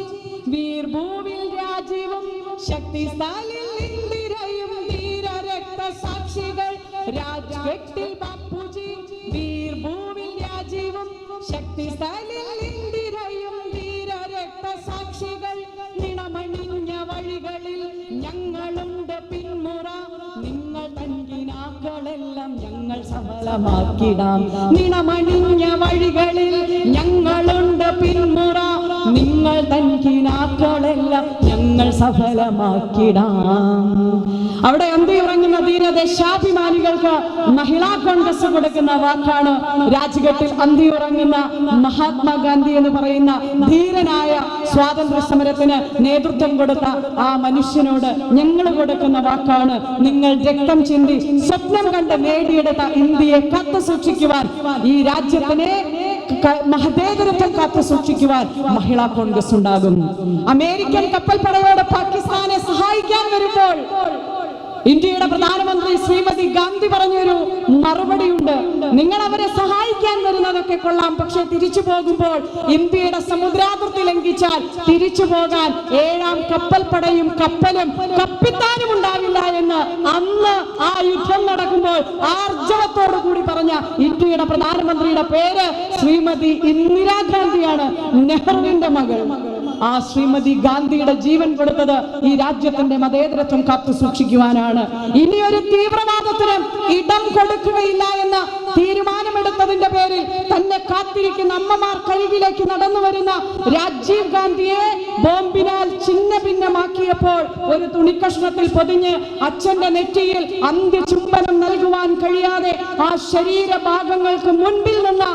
വീർഭൂവിൽ രാജീവും, ശക്തിസ്ഥാനിൽ ഇന്ദിരയും, ധീരരക്തസാക്ഷികൾ. രാജ്ഘട്ടിൽ ബാപ്പുജി, വീർഭൂവിൽ രാജീവും, ശക്തിസ്ഥലിൽ ഇന്ദിരയും ധീരരക്തസാക്ഷികൾ നിണമണിഞ്ഞ വഴികളിൽ ഞങ്ങളുണ്ട് പിന്മുറ നിങ്ങൾ തൻകിനാക്കളെല്ലാം ഞങ്ങൾ സഫലമാക്കിടാം നിണമണിഞ്ഞ വഴികളിൽ ഞങ്ങളുണ്ട് പിന്മുറ നിങ്ങൾ തൻകിനാക്കളെല്ലാം ഞങ്ങൾ സഫലമാക്കിടാം. അവിടെ അന്തി ഉറങ്ങുന്ന ധീരദേശാഭിമാനികൾക്ക് മഹിളാ കോൺഗ്രസ് കൊടുക്കുന്ന വാക്കാണ്. രാജ്ഘട്ടിൽ അന്തി ഉറങ്ങുന്ന മഹാത്മാഗാന്ധി എന്ന് പറയുന്ന ധീരനായ സ്വാതന്ത്ര്യ സമരത്തിന് നേതൃത്വം കൊടുത്ത ആ മനുഷ്യനോട് ഞങ്ങൾ കൊടുക്കുന്ന വാക്കാണ്. നിങ്ങൾ രക്തം ചിന്തി സ്വപ്നം കണ്ട് നേടിയെടുത്ത ഇന്ത്യയെ കാത്തു സൂക്ഷിക്കുവാൻ, ഈ രാജ്യത്തിനെ മഹദേതരത്വം കാത്തു സൂക്ഷിക്കുവാൻ മഹിളാ കോൺഗ്രസ് ഉണ്ടാകും. അമേരിക്കൻ കപ്പൽപ്പടയോട് പാകിസ്ഥാനെ സഹായിക്കാൻ വരുമ്പോൾ ഇന്ത്യയുടെ പ്രധാനമന്ത്രി ശ്രീമതി ഗാന്ധി പറഞ്ഞൊരു മറുപടിയുണ്ട്. നിങ്ങൾ അവരെ സഹായിക്കാൻ വരുന്നതൊക്കെ കൊള്ളാം, പക്ഷെ തിരിച്ചു പോകുമ്പോൾ ഇന്ത്യയുടെ സമുദ്രാതിർത്തി ലംഘിച്ചാൽ തിരിച്ചു പോകാൻ 7ാം കപ്പൽപ്പടയും കപ്പലും കപ്പിത്താനും ഉണ്ടാവില്ല എന്ന് അന്ന് ആ യുദ്ധം നടക്കുമ്പോൾ ആർജവത്തോടു കൂടി പറഞ്ഞ ഇന്ത്യയുടെ പ്രധാനമന്ത്രിയുടെ പേര് ശ്രീമതി ഇന്ദിരാഗാന്ധിയാണ്, നെഹ്റുവിന്റെ മകൾ. ആ ശ്രീമതി ഗാന്ധിയുടെ ജീവൻ കൊടുത്തത് ഈ രാജ്യത്തിന്റെ മതേതരത്വം കാത്തു സൂക്ഷിക്കുവാനാണ്. ഇനി ഒരു തീവ്രവാദത്തിന് ഇടം കൊടുക്കുകയില്ല എന്ന തീരുമാനമെടുത്തതിന്റെ പേരിൽ തന്നെ കാത്തിരിക്കുന്ന അമ്മമാർ കരികിലേക്ക് നടന്നു വരുന്ന രാജീവ് ഗാന്ധിയെ ബോംബിനാൽ ഛിന്ന ഭിന്നമാക്കിയപ്പോൾ ഒരു തുണിക്കഷ്ണത്തിൽ പൊതിഞ്ഞ് അച്ഛന്റെ നെറ്റിയിൽ അന്ത്യചുംബനം നൽകുവാൻ കഴിയാതെ ആ ശരീരഭാഗങ്ങൾക്ക് മുൻപിൽ നിന്ന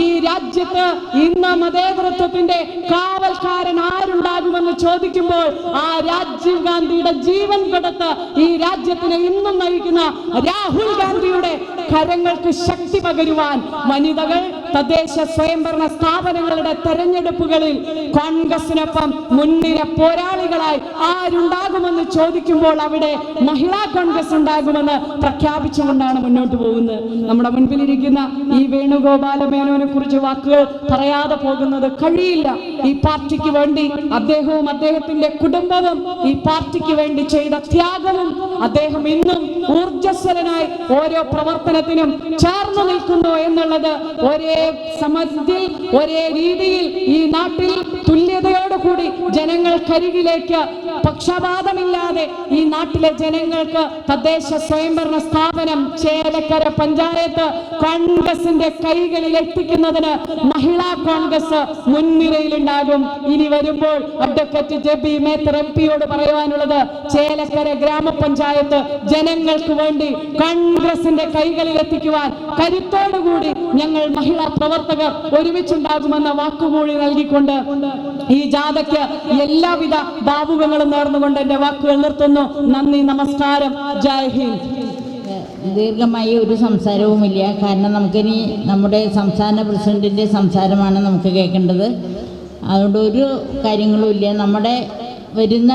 ഈ രാജ്യത്ത് ഇന്ന് മതേതരത്വത്തിന്റെ കാവൽക്കാരൻ ആരുണ്ടാകുമെന്ന് ചോദിക്കുമ്പോൾ ആ രാജീവ് ഗാന്ധിയുടെ ജീവൻ കൊടുത്ത് ഈ രാജ്യത്തിനെ ഇന്നും നയിക്കുന്ന രാഹുൽ ഗാന്ധിയുടെ കരങ്ങൾക്ക് ശക്തി പകരുവാൻ വനിതകൾ തദ്ദേശ സ്വയംഭരണ സ്ഥാപനങ്ങളുടെ തെരഞ്ഞെടുപ്പുകളിൽ കോൺഗ്രസിനൊപ്പം മുൻനിര പോരാളികളായി ആരുണ്ടാകുമെന്ന് ചോദിക്കുമ്പോൾ അവിടെ മഹിളാ കോൺഗ്രസ് ഉണ്ടാകുമെന്ന് പ്രഖ്യാപിച്ചുകൊണ്ടാണ് മുന്നോട്ട് പോകുന്നത്. നമ്മുടെ മുൻപിലിരിക്കുന്ന ഈ വേണുഗോപാല മേനോനെ കുറിച്ച് വാക്കുകൾ പറയാതെ പോകുന്നത് കഴിയില്ല. ഈ പാർട്ടിക്ക് വേണ്ടി അദ്ദേഹവും അദ്ദേഹത്തിന്റെ കുടുംബവും ഈ പാർട്ടിക്ക് വേണ്ടി ചെയ്ത ത്യാഗവും അദ്ദേഹം ഇന്നും ഊർജ്ജസ്വലനായി ഓരോ പ്രവർത്തനത്തിനും ചേർന്ന് നിൽക്കുന്നു എന്നുള്ളത് ഒരേ സമത്തിൽ ഒരേ രീതിയിൽ ഈ നാട്ടിൽ തുല്യതയോടുകൂടി ജനങ്ങൾക്കരികിലേക്ക് പക്ഷപാതമില്ലാതെ ഈ നാട്ടിലെ ജനങ്ങൾക്ക് തദ്ദേശ സ്വയംഭരണ സ്ഥാപനം ചേലക്കര പഞ്ചായത്ത് കോൺഗ്രസിന്റെ കൈകളിൽ എത്തിക്കുന്നതിന് മഹിളാ കോൺഗ്രസ് മുൻനിരയിലുണ്ടാകും. ഇനി വരുമ്പോൾ അഡ്വക്കേറ്റ് ജെബി മേത്തർ MP-യോട് പറയുവാനുള്ളത്, ചേലക്കര ഗ്രാമപഞ്ചായത്ത് ജനങ്ങൾക്ക് വേണ്ടി കോൺഗ്രസിന്റെ കൈകളിൽ എത്തിക്കുവാൻ കരുത്തോടുകൂടി ഞങ്ങൾ മഹിളാ പ്രവർത്തകർ ഒരുമിച്ചുണ്ടാകുമെന്ന വാക്കുകൂടി നൽകിക്കൊണ്ട് ഈ ജാഥയ്ക്ക് എല്ലാവിധ ഭാവുകങ്ങളും നേർന്നുകൊണ്ട് എന്റെ വാക്കുകൾ നിർത്തുന്നു. നന്ദി, നമസ്കാരം, ജയ് ഹിന്ദ്. ദീർഘമായി ഒരു സംസാരവുമില്ല, കാരണം നമുക്കിനി നമ്മുടെ സംസ്ഥാന പ്രസിഡന്റിൻ്റെ സംസാരമാണ് നമുക്ക് കേൾക്കേണ്ടത്. അതുകൊണ്ട് ഒരു കാര്യങ്ങളുമില്ല. നമ്മുടെ വരുന്ന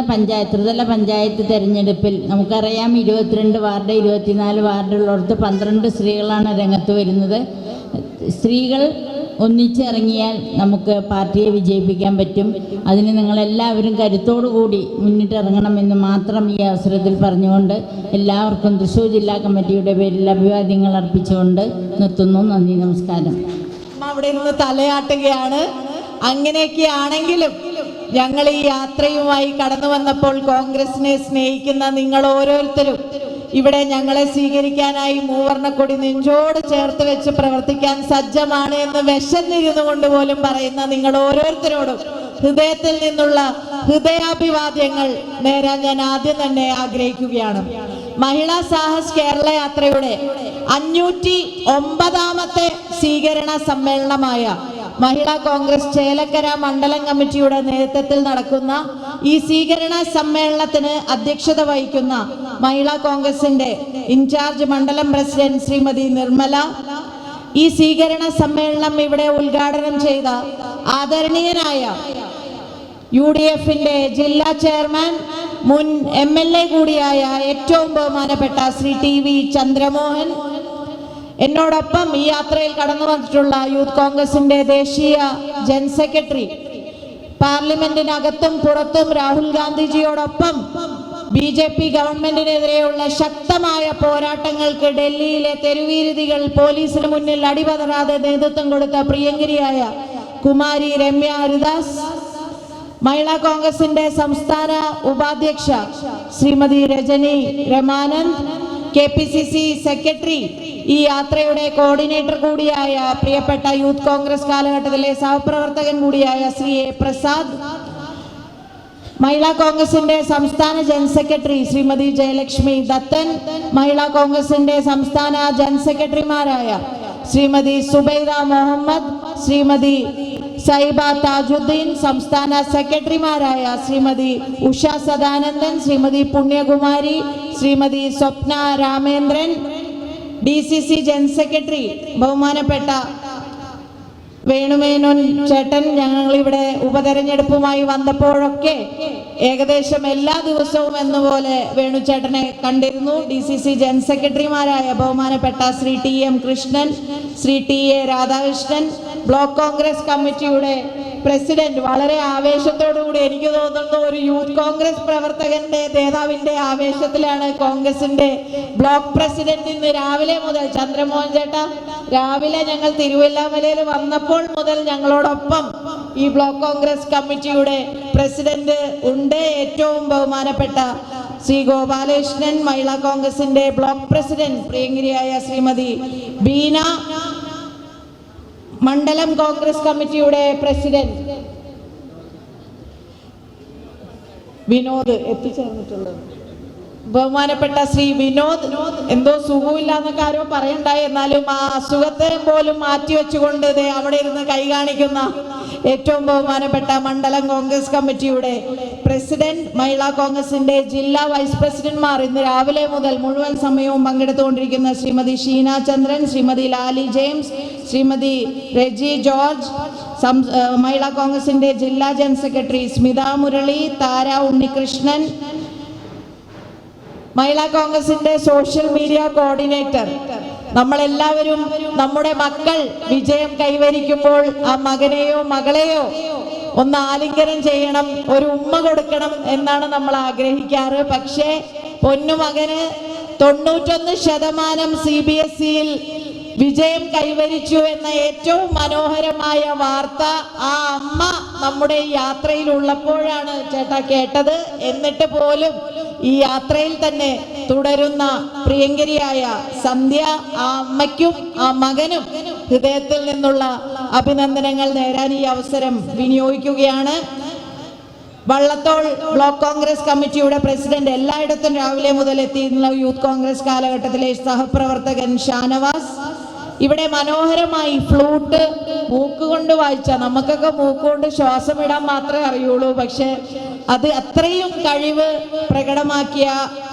ത്രിതല പഞ്ചായത്ത് തെരഞ്ഞെടുപ്പിൽ നമുക്കറിയാം 22 വാർഡ് 24 വാർഡുള്ളിടത്ത് 12 സ്ത്രീകളാണ് രംഗത്ത് വരുന്നത്. സ്ത്രീകൾ ഒന്നിച്ചിറങ്ങിയാൽ നമുക്ക് പാർട്ടിയെ വിജയിപ്പിക്കാൻ പറ്റും. അതിന് നിങ്ങളെല്ലാവരും കരുത്തോടു കൂടി മുന്നിട്ടിറങ്ങണമെന്ന് മാത്രം ഈ അവസരത്തിൽ പറഞ്ഞുകൊണ്ട് എല്ലാവർക്കും തൃശ്ശൂർ ജില്ലാ കമ്മിറ്റിയുടെ പേരിൽ അഭിവാദ്യങ്ങൾ അർപ്പിച്ചുകൊണ്ട് നിർത്തുന്നു. നന്ദി, നമസ്കാരം. അവിടെ നിന്ന് തലയാട്ടുകയാണ്. അങ്ങനെയൊക്കെ ആണെങ്കിലും ഞങ്ങൾ ഈ യാത്രയുമായി കടന്നു വന്നപ്പോൾ കോൺഗ്രസിനെ സ്നേഹിക്കുന്ന നിങ്ങൾ ഓരോരുത്തരും ഇവിടെ ഞങ്ങളെ സ്വീകരിക്കാനായി മൂവർണ്ണക്കൊടി നെഞ്ചോട് ചേർത്ത് വെച്ച് പ്രവർത്തിക്കാൻ സജ്ജമാണ് എന്ന് വിശന്നിരുന്നു കൊണ്ട് പോലും പറയുന്ന നിങ്ങൾ ഓരോരുത്തരോടും ഹൃദയത്തിൽ നിന്നുള്ള ഹൃദയാഭിവാദ്യങ്ങൾ നേരാൻ ഞാൻ ആദ്യം തന്നെ ആഗ്രഹിക്കുകയാണ്. മഹിളാ സാഹസ് കേരള യാത്രയുടെ 509ാമത്തെ സ്വീകരണ സമ്മേളനമായ മഹിളാ കോൺഗ്രസ് ചേലക്കര മണ്ഡലം കമ്മിറ്റിയുടെ നേതൃത്വത്തിൽ നടക്കുന്ന ഈ സ്വീകരണ സമ്മേളനത്തിന് അധ്യക്ഷത വഹിക്കുന്ന മഹിളാ കോൺഗ്രസിന്റെ ഇൻചാർജ് മണ്ഡലം പ്രസിഡന്റ് ശ്രീമതി നിർമ്മല, ഈ സ്വീകരണ സമ്മേളനം ഇവിടെ ഉദ്ഘാടനം ചെയ്ത ആദരണീയനായ UDF-ന്റെ ജില്ലാ ചെയർമാൻ മുൻ MLA കൂടിയായ ഏറ്റവും ബഹുമാനപ്പെട്ട ശ്രീ TV ചന്ദ്രമോഹൻ, എന്നോടൊപ്പം ഈ യാത്രയിൽ കടന്നു വന്നിട്ടുള്ള യൂത്ത് കോൺഗ്രസിന്റെ ദേശീയ ജനറൽ സെക്രട്ടറി, പാർലമെന്റിനകത്തും പുറത്തും രാഹുൽ ഗാന്ധിജിയോടൊപ്പം BJP ഗവൺമെന്റിനെതിരെയുള്ള ശക്തമായ പോരാട്ടങ്ങൾക്ക് ഡൽഹിയിലെ തെരുവീതികൾ പോലീസിന് മുന്നിൽ അടിപതറാതെ നേതൃത്വം കൊടുത്ത പ്രിയങ്കരിയായ കുമാരി രമ്യ ഹരിദാസ്, മഹിളാ കോൺഗ്രസിന്റെ സംസ്ഥാന ഉപാധ്യക്ഷ ശ്രീമതി രജനി രമാനന്ദ്, KPCC സെക്രട്ടറി, ഈ യാത്രയുടെ കോർഡിനേറ്റർ കൂടിയായ പ്രിയപ്പെട്ട യൂത്ത് കോൺഗ്രസ് കാലഘട്ടത്തിലെ സഹപ്രവർത്തകൻ കൂടിയായ ശ്രീ A. പ്രസാദ്, മഹിളാ കോൺഗ്രസിന്റെ സംസ്ഥാന ജനറൽ സെക്രട്ടറി ശ്രീമതി ജയലക്ഷ്മി ദത്തൻ, മഹിളാ കോൺഗ്രസിന്റെ സംസ്ഥാന ജനറൽ സെക്രട്ടറിമാരായ ശ്രീമതി സുബൈദ മുഹമ്മദ്, ശ്രീമതി സൈബ താജുദ്ദീൻ, സംസ്ഥാന സെക്രട്ടറിമാരായ ശ്രീമതി ഉഷ സദാനന്ദൻ, ശ്രീമതി പുണ്യകുമാരി, ശ്രീമതി സ്വപ്ന രാമേന്ദ്രൻ, DCC ജനറൽ സെക്രട്ടറി ബഹുമാനപ്പെട്ട വേണുമേനോൻ ചേട്ടൻ. ഞങ്ങളിവിടെ ഉപതെരഞ്ഞെടുപ്പുമായി വന്നപ്പോഴൊക്കെ ഏകദേശം എല്ലാ ദിവസവും എന്നപോലെ വേണുചേട്ടനെ കണ്ടിരുന്നു. DCC ജനറൽ സെക്രട്ടറിമാരായ ബഹുമാനപ്പെട്ട Shri TM Krishnan, Shri TA Radhakrishnan, block Congress കമ്മിറ്റിയുടെ പ്രസിഡന്റ്, വളരെ ആവേശത്തോടുകൂടി, എനിക്ക് തോന്നുന്നു ഒരു യൂത്ത് കോൺഗ്രസ് പ്രവർത്തകന്റെ നേതാവിന്റെ ആവേശത്തിലാണ് കോൺഗ്രസിന്റെ ബ്ലോക്ക് പ്രസിഡന്റ് ഇന്ന് രാവിലെ മുതൽ. ചന്ദ്രമോഹൻ ചേട്ടാ, രാവിലെ ഞങ്ങൾ തിരുവല്ലാമലയിൽ വന്നപ്പോൾ മുതൽ ഞങ്ങളോടൊപ്പം ഈ ബ്ലോക്ക് കോൺഗ്രസ് കമ്മിറ്റിയുടെ പ്രസിഡന്റ് ഉണ്ട്. ഏറ്റവും ബഹുമാനപ്പെട്ട ശ്രീ ഗോപാലകൃഷ്ണൻ, മഹിളാ കോൺഗ്രസിന്റെ ബ്ലോക്ക് പ്രസിഡന്റ് പ്രിയങ്കരിയായ ശ്രീമതി ബീന, മണ്ഡലം കോൺഗ്രസ് കമ്മിറ്റിയുടെ പ്രസിഡന്റ് വിനോദ് എത്തിച്ചേർന്നിട്ടുള്ളത്, ബഹുമാനപ്പെട്ട ശ്രീ വിനോദ്. എന്തോ സുഖമില്ലാന്നൊക്കെ ആരോ പറയണ്ടായി, എന്നാലും ആ അസുഖത്തെ പോലും മാറ്റിവെച്ചുകൊണ്ട് അവിടെ ഇരുന്ന് കൈ കാണിക്കുന്ന ഏറ്റവും ബഹുമാനപ്പെട്ട മണ്ഡലം കോൺഗ്രസ് കമ്മിറ്റിയുടെ പ്രസിഡന്റ്, മഹിളാ കോൺഗ്രസിന്റെ ജില്ലാ വൈസ് പ്രസിഡന്റ്മാർ, ഇന്ന് രാവിലെ മുതൽ മുഴുവൻ സമയവും പങ്കെടുത്തുകൊണ്ടിരിക്കുന്ന ശ്രീമതി ഷീന ചന്ദ്രൻ, ശ്രീമതി ലാലി ജെയിംസ്, ശ്രീമതി റെജി ജോർജ്, മഹിളാ കോൺഗ്രസിന്റെ ജില്ലാ ജനറൽ സെക്രട്ടറി സ്മിത മുരളി, താര ഉണ്ണികൃഷ്ണൻ, മഹിളാ കോൺഗ്രസിന്റെ സോഷ്യൽ മീഡിയ കോർഡിനേറ്റർ. നമ്മളെല്ലാവരും നമ്മുടെ മക്കൾ വിജയം കൈവരിക്കുമ്പോൾ ആ മകനെയോ മകളെയോ ഒന്ന് ആലിംഗനം ചെയ്യണം, ഒരു ഉമ്മ കൊടുക്കണം എന്നാണ് നമ്മൾ ആഗ്രഹിക്കാറ്. പക്ഷേ പൊന്നുമകന് 91% CBSEയിൽ വിജയം കൈവരിച്ചു എന്ന ഏറ്റവും മനോഹരമായ വാർത്ത ആ അമ്മ നമ്മുടെ ഈ യാത്രയിൽ ഉള്ളപ്പോഴാണ് ചേട്ടാ കേട്ടത്. എന്നിട്ട് പോലും ഈ യാത്രയിൽ തന്നെ തുടരുന്ന പ്രിയങ്കരിയായ സന്ധ്യ, ആ അമ്മയ്ക്കും ആ മകനും ഹൃദയത്തിൽ നിന്നുള്ള അഭിനന്ദനങ്ങൾ നേരാൻ ഈ അവസരം വിനിയോഗിക്കുകയാണ്. വള്ളത്തോൾ ബ്ലോക്ക് കോൺഗ്രസ് കമ്മിറ്റിയുടെ പ്രസിഡന്റ്, എല്ലായിടത്തും രാവിലെ മുതൽ എത്തിയിരുന്ന യൂത്ത് കോൺഗ്രസ് കാലഘട്ടത്തിലെ സഹപ്രവർത്തകൻ ഷാനവാസ്, ഇവിടെ മനോഹരമായി ഫ്ലൂട്ട് മൂക്കുകൊണ്ട് വായിച്ച, നമുക്കൊക്കെ മൂക്കുകൊണ്ട് ശ്വാസം ഇടാൻ മാത്രമേ അറിയുള്ളൂ, പക്ഷെ അത് അത്രയും കഴിവ് പ്രകടമാക്കിയ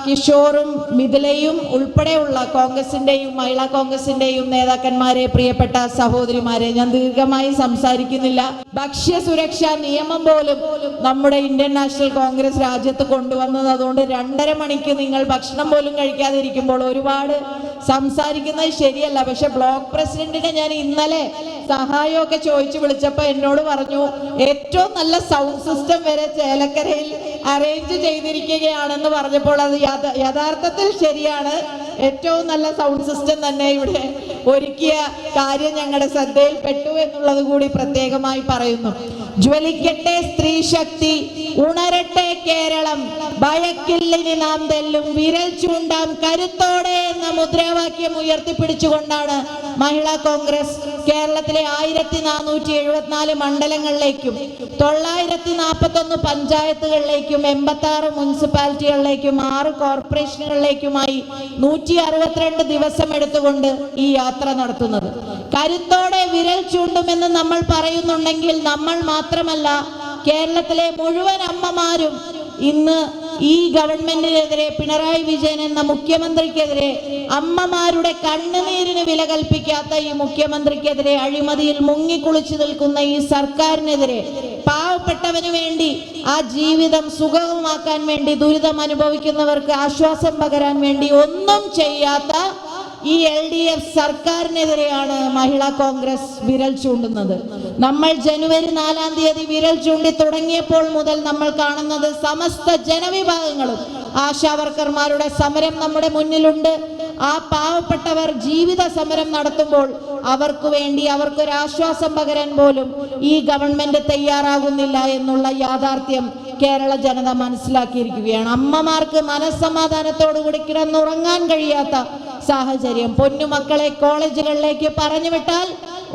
കിഷോറും മിഥിലയും ഉൾപ്പെടെയുള്ള കോൺഗ്രസിന്റെയും മഹിളാ കോൺഗ്രസിന്റെയും നേതാക്കന്മാരെ, പ്രിയപ്പെട്ട സഹോദരിമാരെ, ഞാൻ ദീർഘമായി സംസാരിക്കുന്നില്ല. ഭക്ഷ്യസുരക്ഷാ നിയമം പോലും നമ്മുടെ ഇന്ത്യൻ നാഷണൽ കോൺഗ്രസ് രാജ്യത്ത് കൊണ്ടുവന്നത്. അതുകൊണ്ട് 2.5 മണിക്ക് നിങ്ങൾ ഭക്ഷണം പോലും കഴിക്കാതിരിക്കുമ്പോൾ ഒരുപാട് സംസാരിക്കുന്നത് ശരിയല്ല. പക്ഷെ ബ്ലോക്ക് പ്രസിഡന്റിനെ ഞാൻ ഇന്നലെ സഹായമൊക്കെ ചോദിച്ചു വിളിച്ചപ്പോൾ എന്നോട് പറഞ്ഞു ഏറ്റവും നല്ല സൗണ്ട് സിസ്റ്റം വരെ ചേലക്കരയിൽ അറേഞ്ച് ചെയ്തിരിക്കുകയാണെന്ന് പറഞ്ഞപ്പോൾ അത് യഥാർത്ഥത്തിൽ ശരിയാണ്. ഏറ്റവും നല്ല സൗണ്ട് സിസ്റ്റം തന്നെ ഇവിടെ ഒരുക്കിയ കാര്യം ഞങ്ങളുടെ ശ്രദ്ധയിൽപ്പെട്ടു എന്നുള്ളത് കൂടി പ്രത്യേകമായി പറയുന്നു. ജ്വലിക്കട്ടെ സ്ത്രീ ശക്തി, ഉണരട്ടെ കേരളം, ഭയക്കില്ലിനി നാം തെല്ലും, വിരൽ ചൂണ്ടാം കരുത്തോടെ എന്ന മുദ്രാവാക്യം ഉയർത്തിപ്പിടിച്ചുകൊണ്ടാണ് മഹിളാ കോൺഗ്രസ് കേരളത്തിലെ 1474 മണ്ഡലങ്ങളിലേക്കും 941 പഞ്ചായത്തുകളിലേക്കും 86 മുനിസിപ്പാലിറ്റികളിലേക്കും 6 കോർപ്പറേഷനുകളിലേക്കുമായി 162 ദിവസം എടുത്തുകൊണ്ട് ഈ യാത്ര നടത്തുന്നത്. കരുത്തോടെ വിരൽ ചൂണ്ടുമെന്ന് നമ്മൾ പറയുന്നുണ്ടെങ്കിൽ നമ്മൾ മാത്രമല്ല, കേരളത്തിലെ മുഴുവൻ അമ്മമാരും ഇന്ന് ഈ ഗവൺമെന്റിനെതിരെ, പിണറായി വിജയൻ എന്ന മുഖ്യമന്ത്രിക്കെതിരെ, അമ്മമാരുടെ കണ്ണുനീരിന് വില കൽപ്പിക്കാത്ത ഈ മുഖ്യമന്ത്രിക്കെതിരെ, അഴിമതിയിൽ മുങ്ങിക്കുളിച്ചു നിൽക്കുന്ന ഈ സർക്കാരിനെതിരെ, പാവപ്പെട്ടവന് വേണ്ടി ആ ജീവിതം സുഗമമാക്കാൻ വേണ്ടി, ദുരിതം അനുഭവിക്കുന്നവർക്ക് ആശ്വാസം പകരാൻ വേണ്ടി ഒന്നും ചെയ്യാത്ത ഈ LDF സർക്കാരിനെതിരെയാണ് മഹിളാ കോൺഗ്രസ് വിരൽ ചൂണ്ടുന്നത്. നമ്മൾ ജനുവരി 4-ാം തീയതി വിരൽ ചൂണ്ടി തുടങ്ങിയപ്പോൾ മുതൽ നമ്മൾ കാണുന്നത് സമസ്ത ജനവിഭാഗങ്ങളും ആശാവർക്കർമാരുടെ സമരം നമ്മുടെ മുന്നിലുണ്ട്. ആ പാവപ്പെട്ടവർ ജീവിത സമരം നടത്തുമ്പോൾ അവർക്ക് വേണ്ടി അവർക്കൊരു ആശ്വാസം പകരാൻ പോലും ഈ ഗവൺമെന്റ് തയ്യാറാകുന്നില്ല എന്നുള്ള യാഥാർത്ഥ്യം കേരള ജനത മനസ്സിലാക്കിയിരിക്കുകയാണ്. അമ്മമാർക്ക് മനസ്സമാധാനത്തോടുകൂടി കിടന്നുറങ്ങാൻ കഴിയാത്ത സാഹചര്യം. പൊന്നുമക്കളെ കോളേജുകളിലേക്ക് പറഞ്ഞു വിട്ടാൽ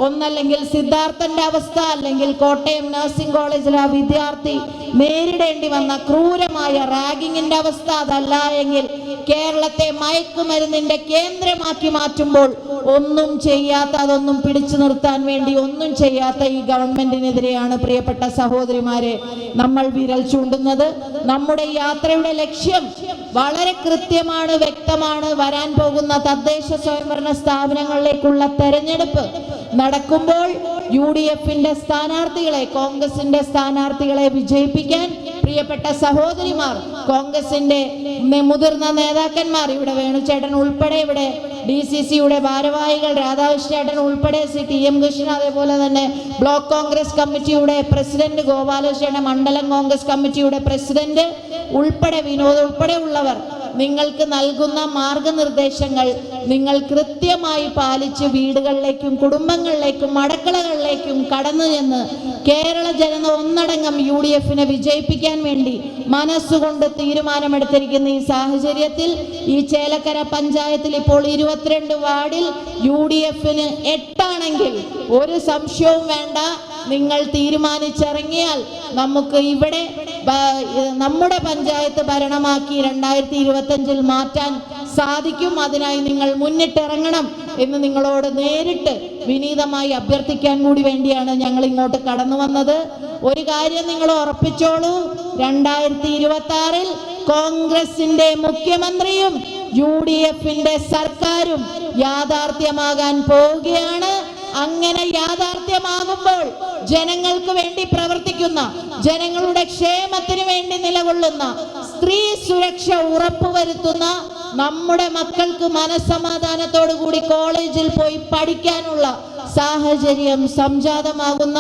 ഒന്നല്ലെങ്കിൽ സിദ്ധാർത്ഥന്റെ അവസ്ഥ, അല്ലെങ്കിൽ കോട്ടയം നഴ്സിംഗ് കോളേജിലെ ആ വിദ്യാർത്ഥി നേരിടേണ്ടി വന്ന ക്രൂരമായ റാഗിങ്ങിന്റെ അവസ്ഥ, അതല്ല എങ്കിൽ കേരളത്തെ മയക്കുമരുന്നിന്റെ കേന്ദ്രമാക്കി മാറ്റുമ്പോൾ ഒന്നും ചെയ്യാത്ത, അതൊന്നും പിടിച്ചു നിർത്താൻ വേണ്ടി ഒന്നും ചെയ്യാത്ത ഈ ഗവൺമെന്റിനെതിരെയാണ് പ്രിയപ്പെട്ട സഹോദരിമാരെ നമ്മൾ വിരൽ ചൂണ്ടുന്നത്. നമ്മുടെ യാത്രയുടെ ലക്ഷ്യം വളരെ കൃത്യമാണ്, വ്യക്തമാണ്. വരാൻ പോകുന്ന തദ്ദേശ സ്വയംഭരണ സ്ഥാപനങ്ങളിലേക്കുള്ള തെരഞ്ഞെടുപ്പ് നടക്കുമ്പോൾ UDFന്റെ സ്ഥാനാർത്ഥികളെ, കോൺഗ്രസിന്റെ സ്ഥാനാർത്ഥികളെ വിജയിപ്പിക്കാൻ പ്രിയപ്പെട്ട സഹോദരിമാർ, കോൺഗ്രസിന്റെ മുതിർന്ന നേതാക്കന്മാർ, ഇവിടെ വേണുചേട്ടൻ ഉൾപ്പെടെ, ഇവിടെ DCCയുടെ ഭാരവാഹികൾ രാധാകൃഷ്ണേട്ടൻ ഉൾപ്പെടെ, TM കൃഷ്ണൻ, അതേപോലെ തന്നെ ബ്ലോക്ക് കോൺഗ്രസ് കമ്മിറ്റിയുടെ പ്രസിഡന്റ് ഗോപാലകൃഷ്ണൻ, മണ്ഡലം കോൺഗ്രസ് കമ്മിറ്റിയുടെ പ്രസിഡന്റ് ഉൾപ്പെടെ, വിനോദ് ഉൾപ്പെടെ ഉള്ളവർ നിങ്ങൾക്ക് നൽകുന്ന മാർഗനിർദ്ദേശങ്ങൾ നിങ്ങൾ കൃത്യമായി പാലിച്ച് വീടുകളിലേക്കും കുടുംബങ്ങളിലേക്കും അടുക്കളകളിലേക്കും കടന്നു ചെന്ന് കേരള ജനത ഒന്നടങ്കം UDFനെ വിജയിപ്പിക്കാൻ വേണ്ടി മനസ്സുകൊണ്ട് തീരുമാനമെടുത്തിരിക്കുന്ന ഈ സാഹചര്യത്തിൽ ഈ ചേലക്കര പഞ്ചായത്തിൽ ഇപ്പോൾ 22 വാർഡിൽ UDFന് 8 ആണെങ്കിൽ ഒരു സംശയവും വേണ്ട. നിങ്ങൾ തീരുമാനിച്ചിറങ്ങിയാൽ നമുക്ക് ഇവിടെ നമ്മുടെ പഞ്ചായത്ത് ഭരണമാക്കി 2025 മാറ്റാൻ സാധിക്കും. അതിനായി നിങ്ങൾ മുന്നിട്ടിറങ്ങണം എന്ന് നിങ്ങളോട് നേരിട്ട് വിനീതമായി അഭ്യർത്ഥിക്കാൻ കൂടി വേണ്ടിയാണ് ഞങ്ങൾ ഇങ്ങോട്ട് കടന്നു വന്നത്. ഒരു കാര്യം നിങ്ങൾ ഉറപ്പിച്ചോളൂ, 2026 കോൺഗ്രസിന്റെ മുഖ്യമന്ത്രിയും UDFന്റെ സർക്കാരും യാഥാർത്ഥ്യമാകാൻ പോവുകയാണ്. അങ്ങനെ യാഥാർത്ഥ്യമാകുമ്പോൾ ജനങ്ങൾക്ക് വേണ്ടി പ്രവർത്തിക്കുന്ന, ജനങ്ങളുടെ ക്ഷേമത്തിന് വേണ്ടി നിലകൊള്ളുന്ന, സ്ത്രീ സുരക്ഷ ഉറപ്പുവരുത്തുന്ന, നമ്മുടെ മക്കൾക്ക് മനസ്സമാധാനത്തോടു കൂടി കോളേജിൽ പോയി പഠിക്കാനുള്ള സാഹചര്യം സംജാതമാകുന്ന,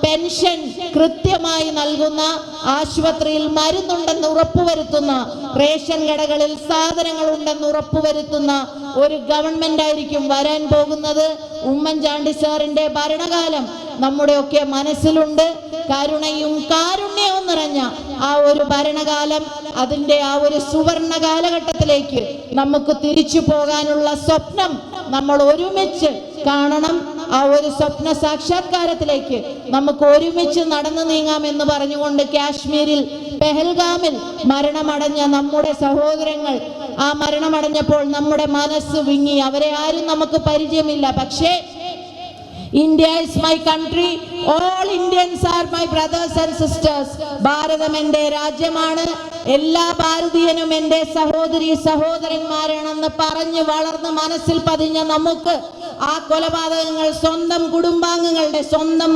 പെൻഷൻ കൃത്യമായി നൽകുന്ന, ആശുപത്രിയിൽ മരുന്നുണ്ടെന്ന് ഉറപ്പുവരുത്തുന്ന, റേഷൻ കടകളിൽ സാധനങ്ങൾ ഉണ്ടെന്ന് ഉറപ്പുവരുത്തുന്ന ഒരു ഗവൺമെന്റ് ആയിരിക്കും വരാൻ പോകുന്നത്. ഉമ്മൻചാണ്ടി സാറിന്റെ ഭരണകാലം നമ്മുടെയൊക്കെ മനസ്സിലുണ്ട്. കരുണയും കാരുണ്യവും നിറഞ്ഞ ആ ഒരു ഭരണകാലം, അതിൻ്റെ ആ ഒരു സുവർണ കാലഘട്ടത്തിലേക്ക് നമുക്ക് തിരിച്ചു പോകാനുള്ള സ്വപ്നം നമ്മൾ ഒരുമിച്ച് കാണണം. ആ ഒരു സ്വപ്ന സാക്ഷാത്കാരത്തിലേക്ക് നമുക്ക് ഒരുമിച്ച് നടന്നു നീങ്ങാമെന്ന് പറഞ്ഞുകൊണ്ട് കാശ്മീരിൽ പെഹൽഗാമിൽ മരണമടഞ്ഞ നമ്മുടെ സഹോദരങ്ങൾ, ആ മരണമടഞ്ഞപ്പോൾ നമ്മുടെ മനസ്സ് വിങ്ങി. അവരെ ആരും നമുക്ക് പരിചയമില്ല, പക്ഷേ India is my country. All Indians are my brothers and sisters. ഭാരതം എൻ്റെ രാജ്യമാണ്. എല്ലാ ഭാരതീയനും എൻ്റെ സഹോദരി സഹോദരന്മാരാണെന്ന് പറഞ്ഞ് വളർന്ന് മനസ്സിൽ പതിഞ്ഞ നമുക്ക് ആ കൊലപാതകങ്ങൾ സ്വന്തം കുടുംബാംഗങ്ങളുടെ, സ്വന്തം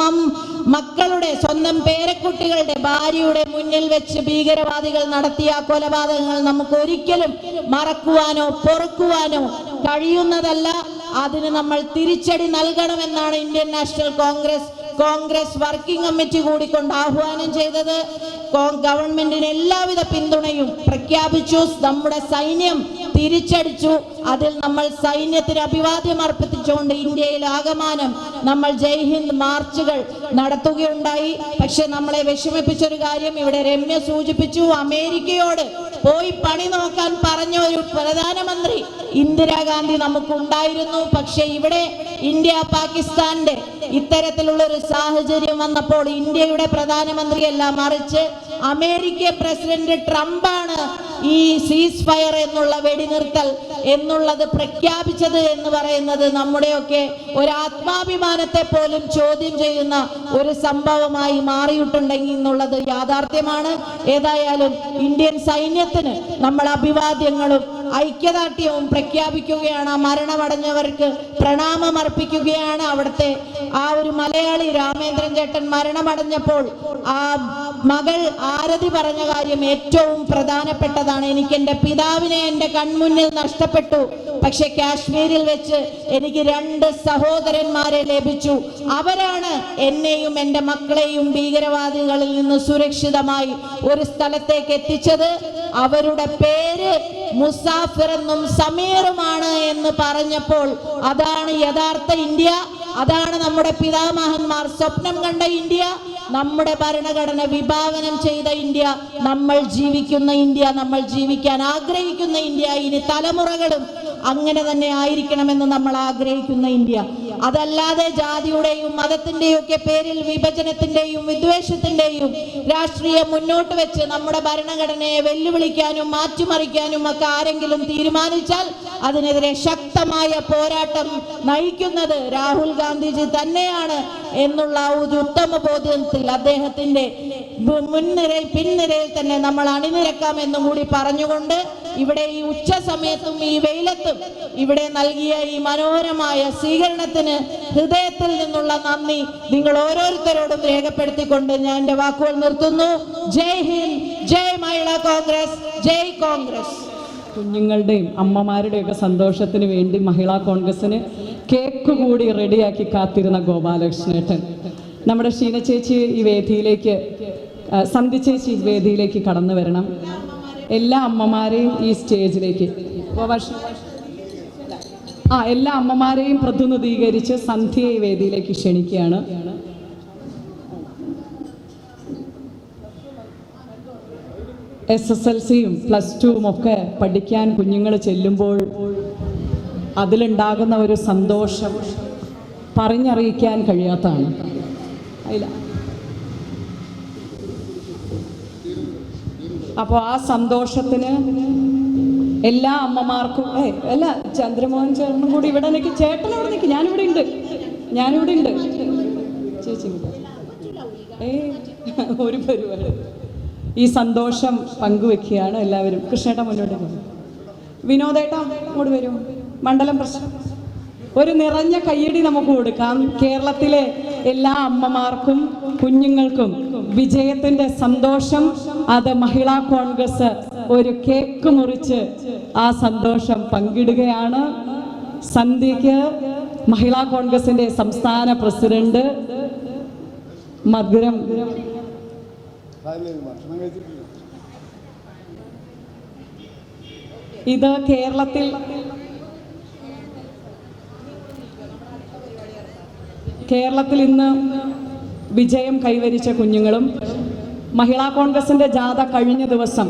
മക്കളുടെ, സ്വന്തം പേരക്കുട്ടികളുടെ, ഭാര്യയുടെ മുന്നിൽ വെച്ച് ഭീകരവാദികൾ നടത്തിയ ആ കൊലപാതകങ്ങൾ നമുക്ക് ഒരിക്കലും മറക്കുവാനോ പൊറുക്കുവാനോ കഴിയുന്നതല്ല. അതിന് നമ്മൾ തിരിച്ചടി നൽകണമെന്നാണ് Indian National Congress working committee കൂടിക്കൊണ്ട് ആഹ്വാനം ചെയ്തത്. ഗവൺമെന്റിന് എല്ലാവിധ പിന്തുണയും പ്രഖ്യാപിച്ചു. നമ്മുടെ സൈന്യം തിരിച്ചടിച്ചു. അതിൽ നമ്മൾ സൈന്യത്തിന് അഭിവാദ്യം അർപ്പിച്ചുകൊണ്ട് ഇന്ത്യയിൽ ആകമാനം നമ്മൾ ജയ് ഹിന്ദ് മാർച്ചുകൾ നടത്തുകയുണ്ടായി. പക്ഷെ നമ്മളെ വിഷമിപ്പിച്ചൊരു കാര്യം ഇവിടെ രമ്യ സൂചിപ്പിച്ചു. അമേരിക്കയോട് പോയി പണി നോക്കാൻ പറഞ്ഞ ഒരു പ്രധാനമന്ത്രി ഇന്ദിരാഗാന്ധി നമുക്കുണ്ടായിരുന്നു. പക്ഷെ ഇവിടെ ഇന്ത്യ പാകിസ്ഥാന്റെ ഇത്തരത്തിലുള്ള ഒരു സാഹചര്യം വന്നപ്പോൾ ഇന്ത്യയുടെ പ്രധാനമന്ത്രിയല്ല, മറിച്ച് അമേരിക്കൻ പ്രസിഡന്റ് ട്രംപാണ് ഈ സീസ് ഫയർ എന്നുള്ള വെടിനിർത്തൽ എന്നുള്ളത് പ്രഖ്യാപിച്ചത് എന്ന് പറയുന്നത് നമ്മുടെയൊക്കെ ഒരു ആത്മാഭിമാനത്തെ പോലും ചോദ്യം ചെയ്യുന്ന ഒരു സംഭവമായി മാറിയിട്ടുണ്ടെങ്കിൽ എന്നുള്ളത് യാഥാർത്ഥ്യമാണ്. ഏതായാലും ഇന്ത്യൻ സൈന്യത്തിന് നമ്മൾ അഭിവാദ്യങ്ങളും ഐക്യദാർഢ്യവും പ്രഖ്യാപിക്കുകയാണ്. മരണമടഞ്ഞവർക്ക് പ്രണാമം അർപ്പിക്കുകയാണ്. അവിടുത്തെ ആ ഒരു മലയാളി രാമേന്ദ്രൻ ചേട്ടൻ മരണമടഞ്ഞപ്പോൾ ആ മകൾ ആരതി പറഞ്ഞ കാര്യം ഏറ്റവും പ്രധാനപ്പെട്ടതാണ്. എനിക്ക് എൻ്റെ പിതാവിനെ എൻ്റെ കൺമുന്നിൽ നഷ്ടപ്പെട്ടു, പക്ഷെ കാശ്മീരിൽ വെച്ച് എനിക്ക് 2 സഹോദരന്മാരെ ലഭിച്ചു. അവരാണ് എന്നെയും എൻ്റെ മക്കളെയും ഭീകരവാദികളിൽ നിന്ന് സുരക്ഷിതമായി ഒരു സ്ഥലത്തേക്ക് എത്തിച്ചത്. അവരുടെ പേര് മുസാഫിർ എന്നും സമീറുമാണ് എന്ന് പറഞ്ഞപ്പോൾ അതാണ് യഥാർത്ഥ ഇന്ത്യ, അതാണ് നമ്മുടെ പിതാമഹന്മാർ സ്വപ്നം കണ്ട ഇന്ത്യ, നമ്മുടെ ഭരണഘടന വിഭാവനം ചെയ്ത ഇന്ത്യ, നമ്മൾ ജീവിക്കുന്ന ഇന്ത്യ, നമ്മൾ ജീവിക്കാൻ ആഗ്രഹിക്കുന്ന ഇന്ത്യ, ഇനി തലമുറകളും അങ്ങനെ തന്നെ ആയിരിക്കണമെന്ന് നമ്മൾ ആഗ്രഹിക്കുന്ന ഇന്ത്യ. അതല്ലാതെ ജാതിയുടെയും മതത്തിന്റെയും ഒക്കെ പേരിൽ വിഭജനത്തിന്റെയും വിദ്വേഷത്തിന്റെയും രാഷ്ട്രീയം മുന്നോട്ട് വെച്ച് നമ്മുടെ ഭരണഘടനയെ വെല്ലുവിളിക്കാനും മാറ്റിമറിക്കാനും ഒക്കെ ആരെങ്കിലും തീരുമാനിച്ചാൽ അതിനെതിരെ ശക്തമായ പോരാട്ടം നയിക്കുന്നത് രാഹുൽ ഗാന്ധിജി തന്നെയാണ് എന്നുള്ള ഒരു ഉത്തമ ബോധ്യത്തിൽ അദ്ദേഹത്തിന്റെ പിൻനിരയിൽ തന്നെ നമ്മൾ അണിനിരക്കാമെന്നും കൂടി പറഞ്ഞുകൊണ്ട് ഇവിടെ ഈ ഉച്ച സമയത്തും ഈ വെയിലത്തും ഇവിടെ നൽകിയ ഈ മനോഹരമായ സ്വീകരണത്തിന് ഹൃദയത്തിൽ നിന്നുള്ള നന്ദി നിങ്ങൾ ഓരോരുത്തരോടും രേഖപ്പെടുത്തിക്കൊണ്ട് ഞാൻ എൻ്റെ വാക്കുകൾ നിർത്തുന്നു. ജയ് ഹിന്ദ്, ജയ് മഹിളാ കോൺഗ്രസ്, ജയ് കോൺഗ്രസ്. കുഞ്ഞുങ്ങളുടെയും അമ്മമാരുടെയൊക്കെ സന്തോഷത്തിന് വേണ്ടി മഹിളാ കോൺഗ്രസിന് കേക്ക് കൂടി റെഡിയാക്കി കാത്തിരുന്ന ഗോപാലകൃഷ്ണേട്ടൻ, നമ്മുടെ ഷീന ചേച്ചി ഈ വേദിയിലേക്ക്, സന്ധി ചേച്ചി ഈ വേദിയിലേക്ക് കടന്നു വരണം. എല്ലാ അമ്മമാരെയും ഈ സ്റ്റേജിലേക്ക്, എല്ലാ അമ്മമാരെയും പ്രതിനിധീകരിച്ച് സന്ധ്യയെ ഈ വേദിയിലേക്ക് ക്ഷണിക്കുകയാണ്. SSLCയും +2 ഒക്കെ പഠിക്കാൻ കുഞ്ഞുങ്ങൾ ചെല്ലുമ്പോൾ അതിലുണ്ടാകുന്ന ഒരു സന്തോഷം പറഞ്ഞറിയിക്കാൻ കഴിയാത്തതാണ്. അപ്പോൾ ആ സന്തോഷത്തിന് എല്ലാ അമ്മമാർക്കും എല്ലാ ചന്ദ്രമോഹൻ ചേട്ടനും കൂടി ഇവിടെ നിൽക്കും. ചേട്ടനോട് നിൽക്കും, ഞാനിവിടെ ഉണ്ട് ചേച്ചി ഒരു പരിപാടി. ഈ സന്തോഷം പങ്കുവെക്കുകയാണ് എല്ലാവരും. കൃഷ്ണേട്ട മുന്നോട്ട് പോകും, വിനോദേട്ട ഇങ്ങോട്ട് വരും. മണ്ഡലം പ്രശ്നം ഒരു നിറഞ്ഞ കയ്യടി നമുക്ക് കൊടുക്കാം. കേരളത്തിലെ എല്ലാ അമ്മമാർക്കും കുഞ്ഞുങ്ങൾക്കും വിജയത്തിന്റെ സന്തോഷം, അത് മഹിളാ കോൺഗ്രസ് ഒരു കേക്ക് മുറിച്ച് ആ സന്തോഷം പങ്കിടുകയാണ്. സന്ധ്യയ്ക്ക് മഹിളാ കോൺഗ്രസിന്റെ സംസ്ഥാന പ്രസിഡന്റ് മധുരം ഇത് കേരളത്തിൽ ഇന്ന് വിജയം കൈവരിച്ച കുഞ്ഞുങ്ങളും മഹിളാ കോൺഗ്രസിന്റെ ജാഥ കഴിഞ്ഞ ദിവസം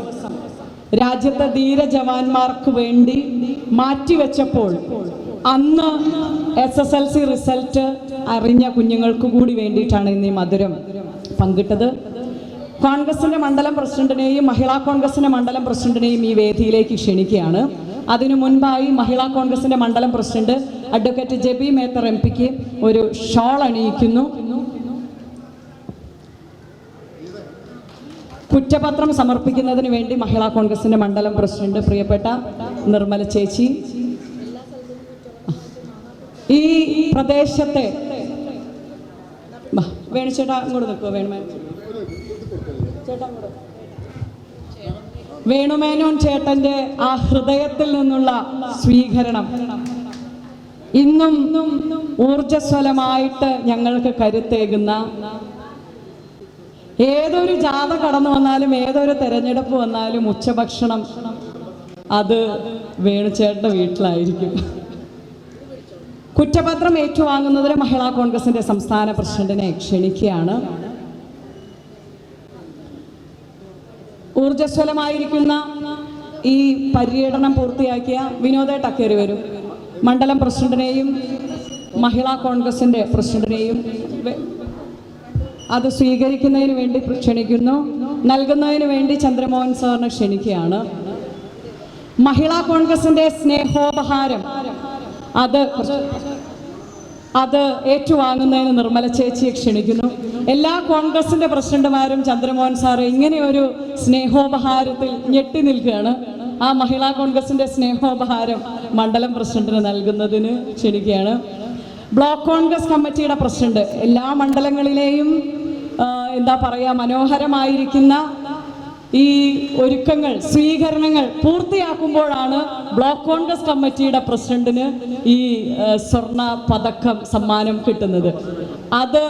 രാജ്യത്തെ ധീര ജവാന്മാർക്ക് വേണ്ടി മാറ്റിവെച്ചപ്പോൾ അന്ന് SSLC റിസൾട്ട് അറിഞ്ഞ കുഞ്ഞുങ്ങൾക്ക് കൂടി വേണ്ടിയിട്ടാണ് ഇന്ന് ഈ മധുരം പങ്കിട്ടത്. കോൺഗ്രസിന്റെ മണ്ഡലം പ്രസിഡന്റിനെയും മഹിളാ കോൺഗ്രസിന്റെ മണ്ഡലം പ്രസിഡന്റിനെയും ഈ വേദിയിലേക്ക് ക്ഷണിക്കുകയാണ്. അതിനു മുൻപായി മഹിളാ കോൺഗ്രസിന്റെ മണ്ഡലം president advocate Jebi Mather MP ഒരു ഷോൾ അണിയിക്കുന്നു. കുറ്റപത്രം സമർപ്പിക്കുന്നതിന് വേണ്ടി മഹിളാ കോൺഗ്രസിന്റെ മണ്ഡലം പ്രസിഡന്റ് പ്രിയപ്പെട്ട നിർമ്മല ചേച്ചി, ഈ പ്രദേശത്തെ വേണുചേട്ടാ അങ്ങോട്ട് നിൽക്കുമോ? വേണുമേനോൻ ചേട്ടന്റെ ആ ഹൃദയത്തിൽ നിന്നുള്ള സ്വീകരണം ഇന്നും ഊർജ്ജസ്വലമായിട്ട് ഞങ്ങൾക്ക് കരുത്തേകുന്ന, ഏതൊരു ജാഥ കടന്നു വന്നാലും ഏതൊരു തെരഞ്ഞെടുപ്പ് വന്നാലും ഉച്ചഭക്ഷണം അത് വേണുചേട്ടന്റെ വീട്ടിലായിരിക്കും. കുറ്റപത്രം ഏറ്റുവാങ്ങുന്നതിന് മഹിളാ കോൺഗ്രസിന്റെ സംസ്ഥാന പ്രസിഡന്റിനെ ക്ഷണിക്കുകയാണ്. ഊർജ്ജസ്വലമായിരിക്കുന്ന ഈ പര്യടനം പൂർത്തിയാക്കിയ വിനോദേട്ട കയറി വരും. മണ്ഡലം പ്രസിഡന്റിനെയും മഹിളാ കോൺഗ്രസിന്റെ പ്രസിഡന്റിനെയും അത് സ്വീകരിക്കുന്നതിന് വേണ്ടി ക്ഷണിക്കുന്നു. നൽകുന്നതിന് വേണ്ടി ചന്ദ്രമോഹൻ സാറിനെ ക്ഷണിക്കുകയാണ്. മഹിളാ കോൺഗ്രസിന്റെ സ്നേഹോപഹാരം അത് ഏറ്റുവാങ്ങുന്നതിന് നിർമ്മല ചേച്ചിയെ ക്ഷണിക്കുന്നു. എല്ലാ കോൺഗ്രസിന്റെ പ്രസിഡന്റുമാരും ചന്ദ്രമോഹൻ സാറ് ഇങ്ങനെ ഒരു സ്നേഹോപഹാരത്തിൽ ഞെട്ടി നിൽക്കുകയാണ്. ആ മഹിളാ കോൺഗ്രസിന്റെ സ്നേഹോപഹാരം മണ്ഡലം പ്രസിഡന്റിന് നൽകുന്നതിന് ക്ഷണിക്കുകയാണ്. ബ്ലോക്ക് കോൺഗ്രസ് കമ്മിറ്റിയുടെ പ്രസിഡന്റ് എല്ലാ മണ്ഡലങ്ങളിലെയും എന്താ പറയുക, മനോഹരമായിരിക്കുന്ന ഈ ഒരുക്കങ്ങൾ, സ്വീകരണങ്ങൾ പൂർത്തിയാക്കുമ്പോഴാണ് ബ്ലോക്ക് കോൺഗ്രസ് കമ്മിറ്റിയുടെ പ്രസിഡന്റിന് ഈ സ്വർണ്ണ പതക്കം സമ്മാനം കിട്ടുന്നത്. അത്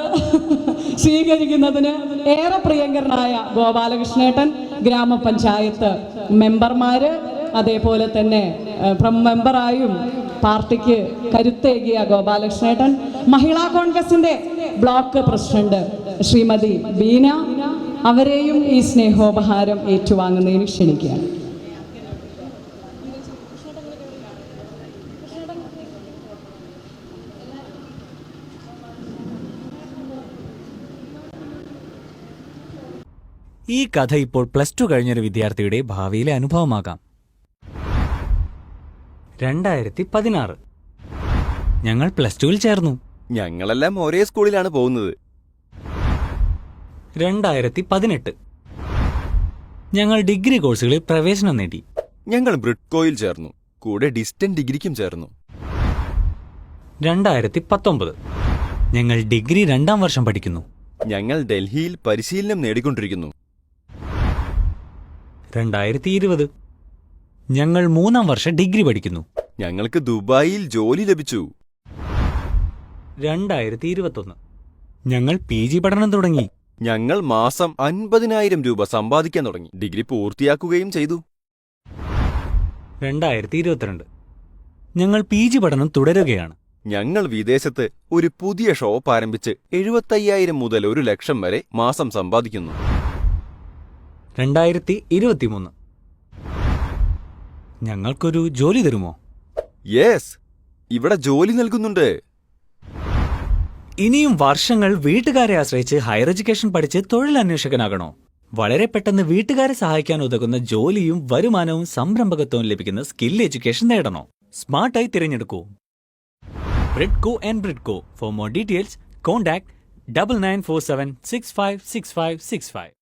സ്വീകരിക്കുന്നതിന് ഏറെ പ്രിയങ്കരനായ ഗോപാലകൃഷ്ണേട്ടൻ, ഗ്രാമപഞ്ചായത്ത് മെമ്പർമാര്, അതേപോലെ തന്നെ മെമ്പറായും പാർട്ടിക്ക് കരുത്തേകിയ ഗോപാലകൃഷ്ണേട്ടൻ, മഹിളാ കോൺഗ്രസിന്റെ ബ്ലോക്ക് പ്രസിഡന്റ് ശ്രീമതി ബീന, അവരെയും ഈ സ്നേഹോപഹാരം ഏറ്റുവാങ്ങുന്നതിന് ക്ഷണിക്കുകയാണ്. ഈ കഥ ഇപ്പോൾ +2 കഴിഞ്ഞൊരു വിദ്യാർത്ഥിയുടെ ഭാവിയിലെ അനുഭവമാകാം. 2016 ഞങ്ങൾ +2-ൽ ചേർന്നു. ഞങ്ങളെല്ലാം ഒരേ സ്കൂളിലാണ് പോകുന്നത്. 2018 ഞങ്ങൾ ഡിഗ്രി കോഴ്സുകളിൽ പ്രവേശനം നേടി. ഞങ്ങൾ ബ്രിഡ്കോയിൽ ചേർന്നു, കൂടെ ഡിസ്റ്റന്റ് ഡിഗ്രിക്കും ചേർന്നു. 2019 ഞങ്ങൾ ഡിഗ്രി 2ാം വർഷം പഠിക്കുന്നു. ഞങ്ങൾ ഡൽഹിയിൽ പരിശീലനം നേടിക്കൊണ്ടിരിക്കുന്നു. 2020 ഞങ്ങൾ 3ാം വർഷം ഡിഗ്രി പഠിക്കുന്നു. ഞങ്ങൾക്ക് ദുബായിൽ ജോലി ലഭിച്ചു. 2021 ഞങ്ങൾ PG പഠനം തുടങ്ങി. ഞങ്ങൾ മാസം 50,000 രൂപ സമ്പാദിക്കാൻ തുടങ്ങി. ഡിഗ്രി പൂർത്തിയാക്കുകയും ചെയ്തു. 2022 ഞങ്ങൾ PG പഠനം തുടരുകയാണ്. ഞങ്ങൾ വിദേശത്ത് ഒരു പുതിയ ഷോപ്പ് ആരംഭിച്ച് 75,000 മുതൽ 1 ലക്ഷം വരെ മാസം സമ്പാദിക്കുന്നു. 2023 ഞങ്ങൾക്കൊരു ജോലി തരുമോ? യെസ്, ഇവിടെ ജോലി നൽകുന്നുണ്ട്. ഇനിയും വർഷങ്ങൾ വീട്ടുകാരെ ആശ്രയിച്ച് ഹയർ എഡ്യൂക്കേഷൻ പഠിച്ച് തൊഴിലന്വേഷകനാകണോ? വളരെ പെട്ടെന്ന് വീട്ടുകാരെ സഹായിക്കാൻ ഉതകുന്ന ജോലിയും വരുമാനവും സംരംഭകത്വവും ലഭിക്കുന്ന സ്കിൽ എഡ്യൂക്കേഷൻ നേടണോ? സ്മാർട്ടായി തിരഞ്ഞെടുക്കൂ Bridco and Bridco. For more details contact 9947656565.